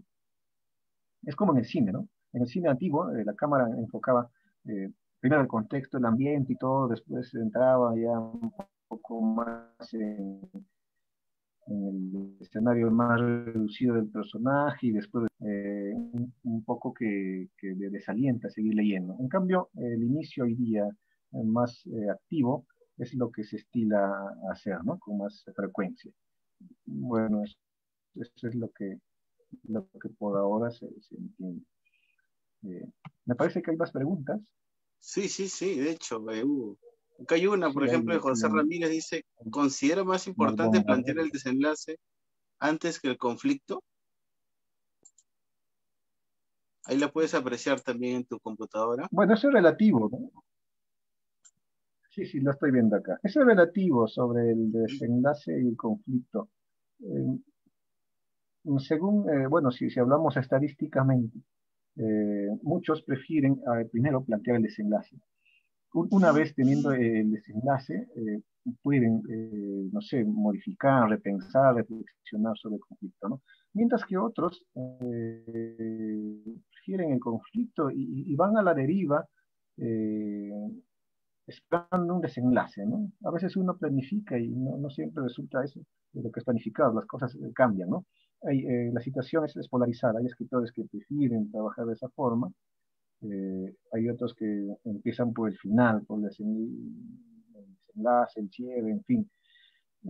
es como en el cine, ¿no? En el cine antiguo, la cámara enfocaba primero el contexto, el ambiente y todo, después entraba ya un poco más en el escenario más reducido del personaje y después un poco que desalienta seguir leyendo. En cambio, el inicio hoy día más activo es lo que se estila a hacer, ¿no? Con más frecuencia. Bueno, eso es lo que por ahora se entiende. Me parece que hay más preguntas. Sí, sí, sí, de hecho, Hugo. Acá hay una, por Sí, hay ejemplo, de José aquí Ramírez, dice, ¿considera más más importante plantear bombardeos. el desenlace antes que el conflicto? Ahí la puedes apreciar también en tu computadora. Bueno, eso es relativo, ¿no? Sí, sí, lo estoy viendo acá. Eso es relativo sobre el desenlace y el conflicto. Eh, según, bueno, si hablamos estadísticamente, muchos prefieren primero plantear el desenlace. Una vez teniendo el desenlace, pueden, no sé, modificar, repensar, reflexionar sobre el conflicto, ¿no? Mientras que otros prefieren el conflicto y van a la deriva eh, esperando un desenlace, ¿no? A veces uno planifica y no siempre resulta eso de lo que es planificado, las cosas cambian, ¿no? La situación es polarizada, hay escritores que prefieren trabajar de esa forma, hay otros que empiezan por el final, por el desenlace, el cierre, en fin.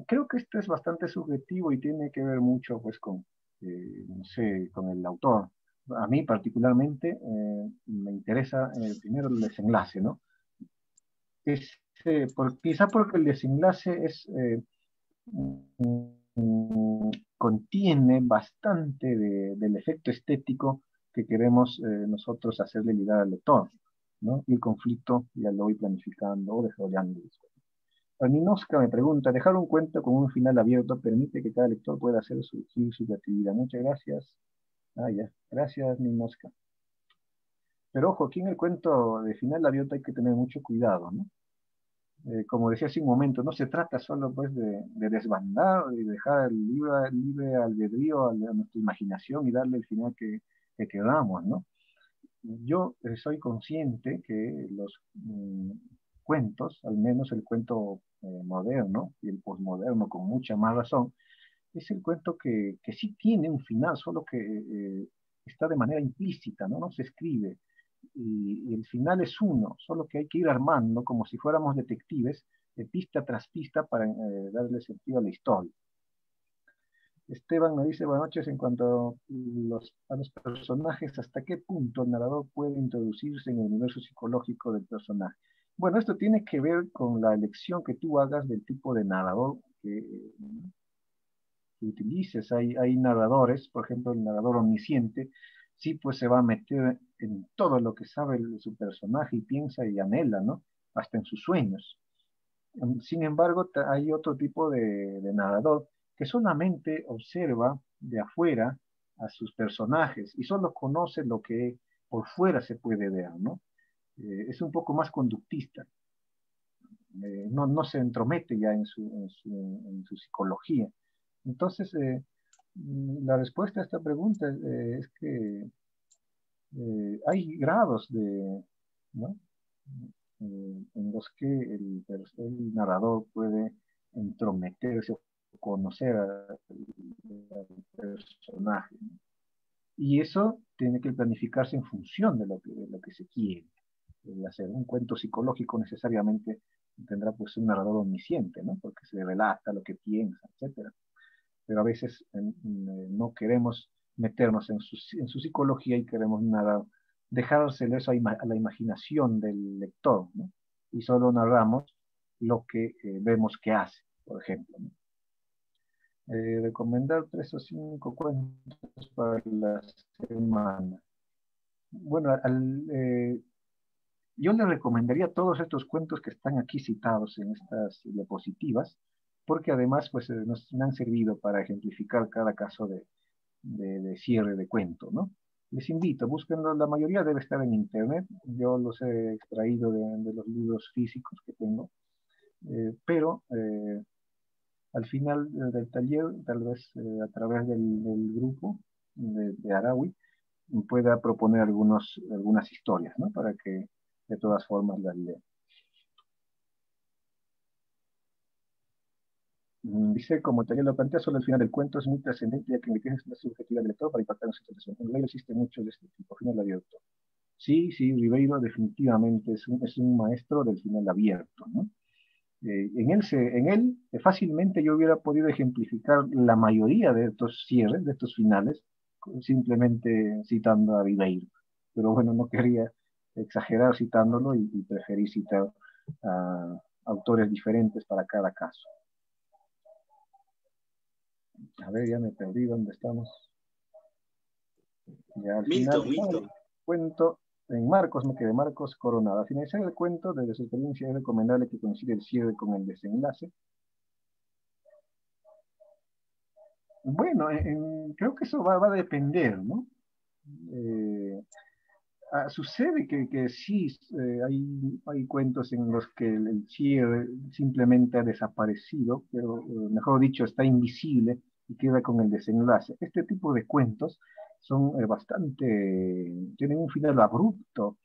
Creo que esto es bastante subjetivo y tiene que ver mucho, pues, no sé, con el autor. A mí particularmente me interesa primero el desenlace, ¿no? Quizá porque el desenlace contiene bastante del efecto estético que queremos nosotros hacerle llegar al lector, ¿no? Y el conflicto ya lo voy planificando o desarrollando. Ninoska me pregunta, ¿dejar un cuento con un final abierto permite que cada lector pueda hacer surgir su creatividad? Muchas gracias. Ya. Gracias, Ninoska. Pero ojo, aquí en el cuento de final abierto hay que tener mucho cuidado, ¿no? Como decía hace un momento, no se trata solo pues de desbandar y dejar el libre albedrío a nuestra imaginación y darle el final que queramos, ¿no? Yo soy consciente que los cuentos, al menos el cuento moderno y el posmoderno con mucha más razón, es el cuento que sí tiene un final, solo que está de manera implícita, ¿no? No se escribe. Y el final es uno, solo que hay que ir armando como si fuéramos detectives, de pista tras pista para darle sentido a la historia. Esteban me dice, buenas noches, en cuanto a los personajes, ¿hasta qué punto el narrador puede introducirse en el universo psicológico del personaje? Bueno, esto tiene que ver con la elección que tú hagas del tipo de narrador que utilices. Hay narradores, por ejemplo, el narrador omnisciente, sí, pues se va a meter en todo lo que sabe su personaje y piensa y anhela, ¿no? Hasta en sus sueños. Sin embargo, hay otro tipo de narrador que solamente observa de afuera a sus personajes y solo conoce lo que por fuera se puede ver, ¿no? Es un poco más conductista. No se entromete ya en su psicología. Entonces, la respuesta a esta pregunta es que hay grados ¿no? En los que el narrador puede entrometerse o conocer al personaje, ¿no? Y eso tiene que planificarse en función de lo que se quiere. Hacer un cuento psicológico necesariamente tendrá pues un narrador omnisciente, ¿no? Porque se relata lo que piensa, etcétera. Pero a veces no queremos meternos en su psicología y queremos dejárselo eso a la imaginación del lector, ¿no? Y solo narramos lo que vemos que hace, por ejemplo, ¿no? Recomendar 3 o 5 cuentos para la semana. Bueno, yo le recomendaría todos estos cuentos que están aquí citados en estas diapositivas, porque además pues, nos han servido para ejemplificar cada caso de cierre de cuento, ¿no? Les invito, búsquenlo, la mayoría debe estar en internet, yo los he extraído de los libros físicos que tengo, pero al final del taller, tal vez a través del grupo de Arawi, pueda proponer algunas historias, ¿no? Para que de todas formas las lean. Dice, como taller lo plantea, solo el final del cuento es muy trascendente, ya que tiene la subjetividad del lector para impactar en su situación. En Ribeiro existe mucho de este tipo, final abierto. Sí, sí, Ribeiro definitivamente es un maestro del final abierto, ¿no? En él fácilmente yo hubiera podido ejemplificar la mayoría de estos cierres, de estos finales, simplemente citando a Ribeiro. Pero bueno, no quería exagerar citándolo y preferí citar a autores diferentes para cada caso. A ver, ya me perdí dónde estamos. Ya al final del cuento, en Marcos, me quedé Marcos Coronado. Al finalizar el cuento, desde su experiencia es recomendable que coincida el cierre con el desenlace. Bueno, creo que eso va a depender, ¿no? Sucede que sí, hay cuentos en los que el cierre simplemente ha desaparecido, pero mejor dicho, está invisible y queda con el desenlace. Este tipo de cuentos son tienen un final abrupto,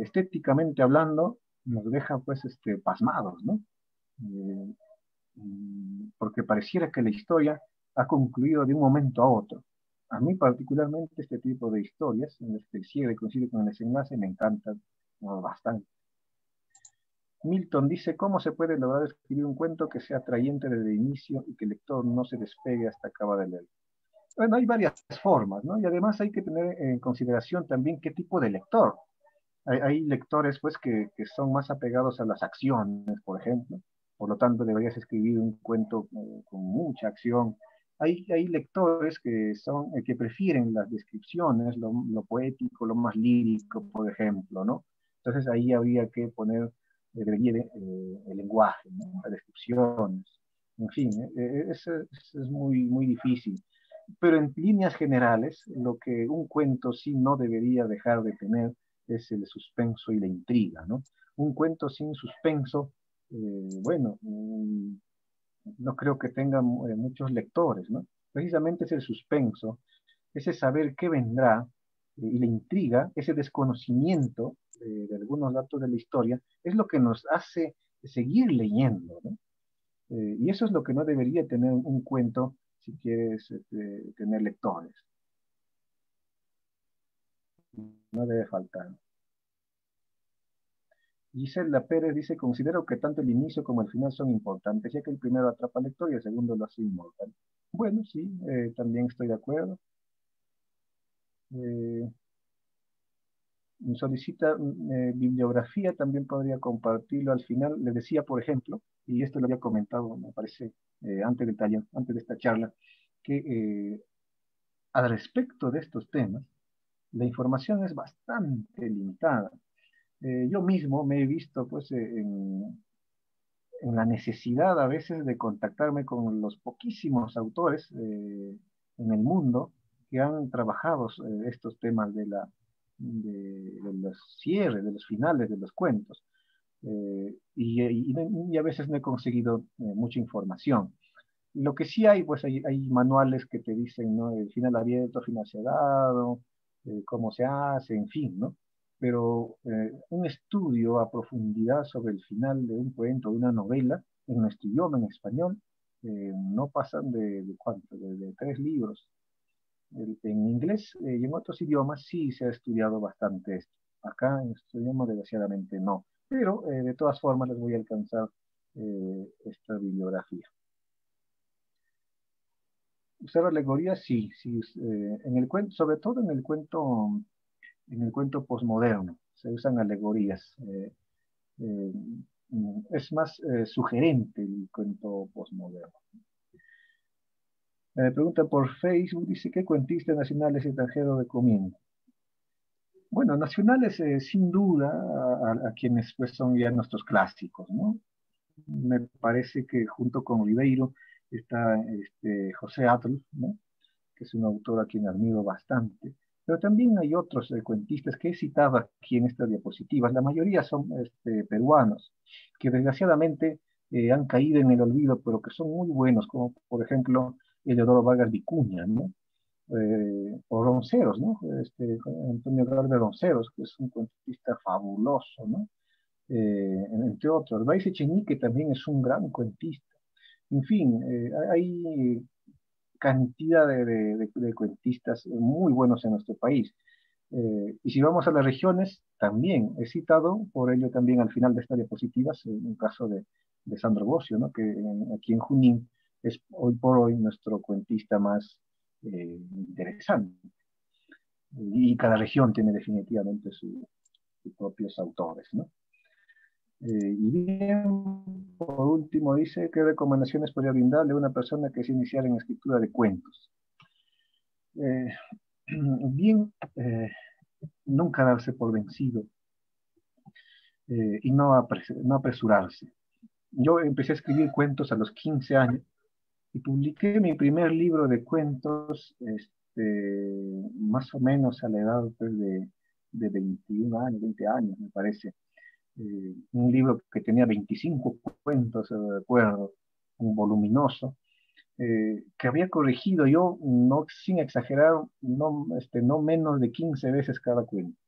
estéticamente hablando, nos deja pues pasmados, ¿no? Eh, Porque pareciera que la historia ha concluido de un momento a otro. A mí particularmente este tipo de historias, en las que el cierre coincide con el desenlace, me encantan bastante. Milton dice, ¿cómo se puede lograr escribir un cuento que sea atrayente desde el inicio y que el lector no se despegue hasta acabar de leer? Bueno, hay varias formas, ¿no? Y además hay que tener en consideración también qué tipo de lector. Hay lectores, pues, que son más apegados a las acciones, por ejemplo. Por lo tanto, deberías escribir un cuento con mucha acción. Hay lectores que prefieren las descripciones, lo poético, lo más lírico, por ejemplo, ¿no? Entonces ahí habría que poner de relieve el lenguaje, ¿no? Las descripciones. En fin, es muy, muy difícil. Pero en líneas generales, lo que un cuento sí no debería dejar de tener es el suspenso y la intriga, ¿no? Un cuento sin suspenso, bueno, no creo que tenga muchos lectores, ¿no? Precisamente es el suspenso, ese saber qué vendrá y la intriga, ese desconocimiento de algunos datos de la historia, es lo que nos hace seguir leyendo, ¿no? Y eso es lo que no debería tener un cuento si quieres tener lectores. No debe faltar. Gisela Pérez dice, considero que tanto el inicio como el final son importantes, ya que el primero atrapa al lector y el segundo lo hace inmortal. Bueno, sí, también estoy de acuerdo. Eh, solicita bibliografía, también podría compartirlo al final. Le decía, por ejemplo, y esto lo había comentado, me parece, antes del taller, antes de esta charla, que al respecto de estos temas, la información es bastante limitada. Yo mismo me he visto pues, en la necesidad a veces de contactarme con los poquísimos autores en el mundo que han trabajado estos temas de los cierres, de los finales de los cuentos. Y a veces no he conseguido mucha información. Lo que sí hay, pues hay manuales que te dicen, ¿no? El final abierto, final cerrado, cómo se hace, en fin, ¿no? Pero un estudio a profundidad sobre el final de un cuento, de una novela, en nuestro idioma, en español, no pasan de ¿cuánto? De 3 libros. En inglés y en otros idiomas sí se ha estudiado bastante esto. Acá en nuestro idioma, desgraciadamente, no. Pero de todas formas les voy a alcanzar esta bibliografía. Usar alegorías, sí, sí, en el cuento, sobre todo en el cuento posmoderno, se usan alegorías. Eh, es más sugerente el cuento posmoderno. Me pregunta por Facebook, dice, ¿qué cuentista nacionales y extranjeros recomienda? Bueno, nacionales, sin duda, a quienes pues, son ya nuestros clásicos, ¿no? Me parece que junto con Ribeiro está José Atl, ¿no? Que es un autor a quien admiro bastante. Pero también hay otros cuentistas que he citado aquí en estas diapositivas. La mayoría son peruanos, que desgraciadamente han caído en el olvido, pero que son muy buenos, como por ejemplo Eleodoro Vargas Vicuña, ¿no? O Ronceros, ¿no? Antonio Garde Ronceros, que es un cuentista fabuloso, ¿no? Entre otros. Baise Echenique también es un gran cuentista. En fin, hay cantidad de cuentistas muy buenos en nuestro país. Y si vamos a las regiones, también he citado, por ello también al final de estas diapositivas, un caso de Sandro Bossio, ¿no? Que aquí en Junín es hoy por hoy nuestro cuentista más interesante. Y cada región tiene definitivamente sus propios autores, ¿no? Y bien, por último, dice, ¿qué recomendaciones podría brindarle a una persona que se iniciara en escritura de cuentos? Bien, nunca darse por vencido y no apresurarse. Yo empecé a escribir cuentos a los 15 años y publiqué mi primer libro de cuentos más o menos a la edad pues, de 21 años, 20 años, me parece. Un libro que tenía 25 cuentos, de acuerdo, un voluminoso, que había corregido yo, no, sin exagerar, no menos de 15 veces cada cuento.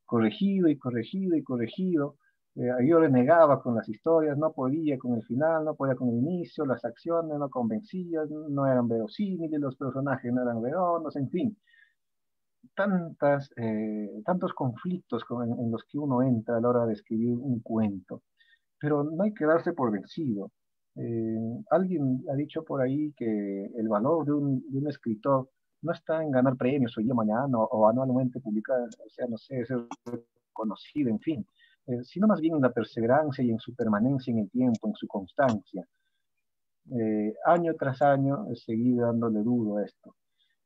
Corregido y corregido y corregido. Yo renegaba con las historias, no podía con el final, no podía con el inicio, las acciones no convencían, no eran verosímiles, los personajes no eran redondos, en fin. Tantos conflictos en los que uno entra a la hora de escribir un cuento. Pero no hay que darse por vencido. Alguien ha dicho por ahí que el valor de un escritor no está en ganar premios hoy día mañana o anualmente publicar, o sea, no sé, ser conocido, en fin, sino más bien en la perseverancia y en su permanencia en el tiempo, en su constancia. Año tras año, seguir dándole duro a esto.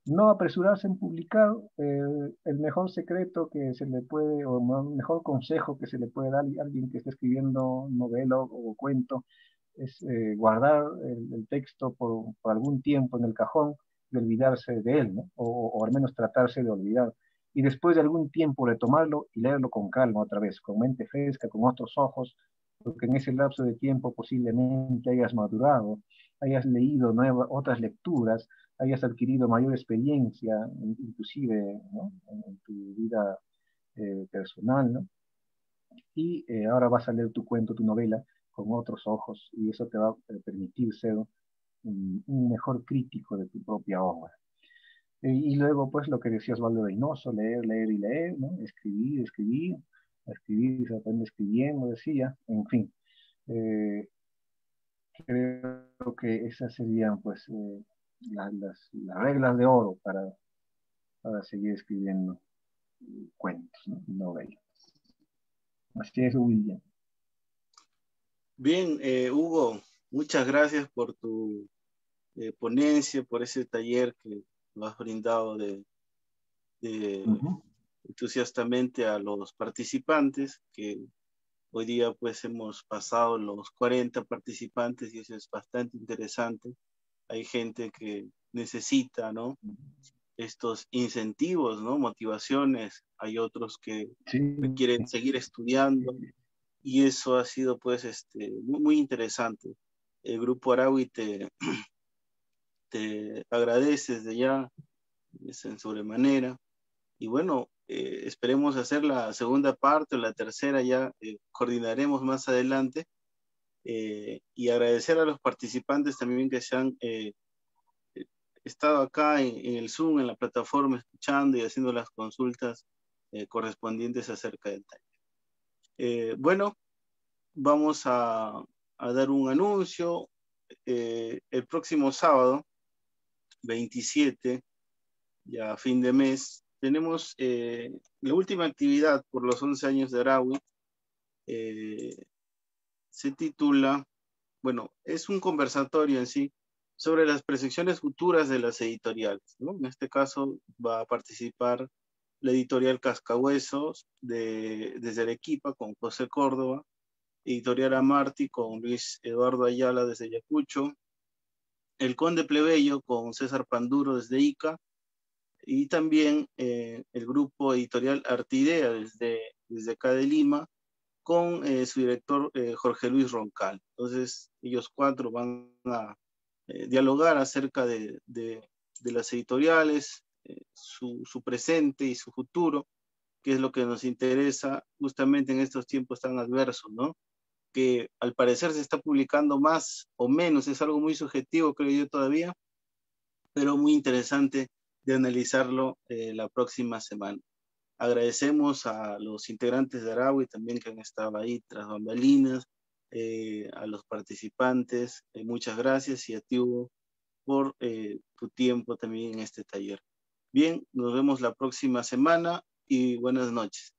No apresurarse en publicar, el mejor secreto que se le puede, o el mejor consejo que se le puede dar a alguien que está escribiendo novela o cuento, es guardar el texto por algún tiempo en el cajón y olvidarse de él, ¿no? O al menos tratarse de olvidar. Y después de algún tiempo retomarlo y leerlo con calma otra vez, con mente fresca, con otros ojos, porque en ese lapso de tiempo posiblemente hayas madurado, hayas leído otras lecturas, hayas adquirido mayor experiencia, inclusive, ¿no? en tu vida personal, ¿no? Y ahora vas a leer tu cuento, tu novela, con otros ojos y eso te va a permitir ser un mejor crítico de tu propia obra. Y luego, pues, lo que decía Osvaldo Reynoso, leer, leer y leer, ¿no? Escribir, escribir, escribir, se aprende escribiendo, decía, en fin. Creo que esas serían, pues, las reglas de oro para seguir escribiendo cuentos, ¿no? Novelas. Así es, William. Bien, Hugo, muchas gracias por tu ponencia, por ese taller que nos has brindado de entusiastamente a los participantes, que hoy día pues hemos pasado los 40 participantes y eso es bastante interesante. Hay gente que necesita, ¿no? Estos incentivos, ¿no? Motivaciones. Hay otros que Sí. quieren seguir estudiando y eso ha sido pues muy, muy interesante. El Grupo Araui te agradece desde ya, en sobremanera. Y bueno, esperemos hacer la segunda parte o la tercera, ya coordinaremos más adelante. Y agradecer a los participantes también que se han estado acá en el Zoom, en la plataforma, escuchando y haciendo las consultas correspondientes acerca del taller. Bueno, vamos a dar un anuncio. El próximo sábado, 27, ya a fin de mes, tenemos la última actividad por los 11 años de Araui. Se titula, bueno, es un conversatorio en sí sobre las proyecciones futuras de las editoriales, ¿no? En este caso va a participar la editorial Cascahuesos desde Arequipa con José Córdoba, editorial Amarty con Luis Eduardo Ayala desde Ayacucho, el Conde Plebeyo con César Panduro desde Ica, y también el grupo editorial Artidea desde acá de Lima, con su director Jorge Luis Roncal. Entonces, ellos cuatro van a dialogar acerca de las editoriales, su presente y su futuro, que es lo que nos interesa justamente en estos tiempos tan adversos, ¿no? Que al parecer se está publicando más o menos, es algo muy subjetivo, creo yo todavía, pero muy interesante de analizarlo la próxima semana. Agradecemos a los integrantes de Araui también que han estado ahí tras bambalinas, a los participantes, muchas gracias, y a ti, Hugo, por tu tiempo también en este taller. Bien, nos vemos la próxima semana y buenas noches.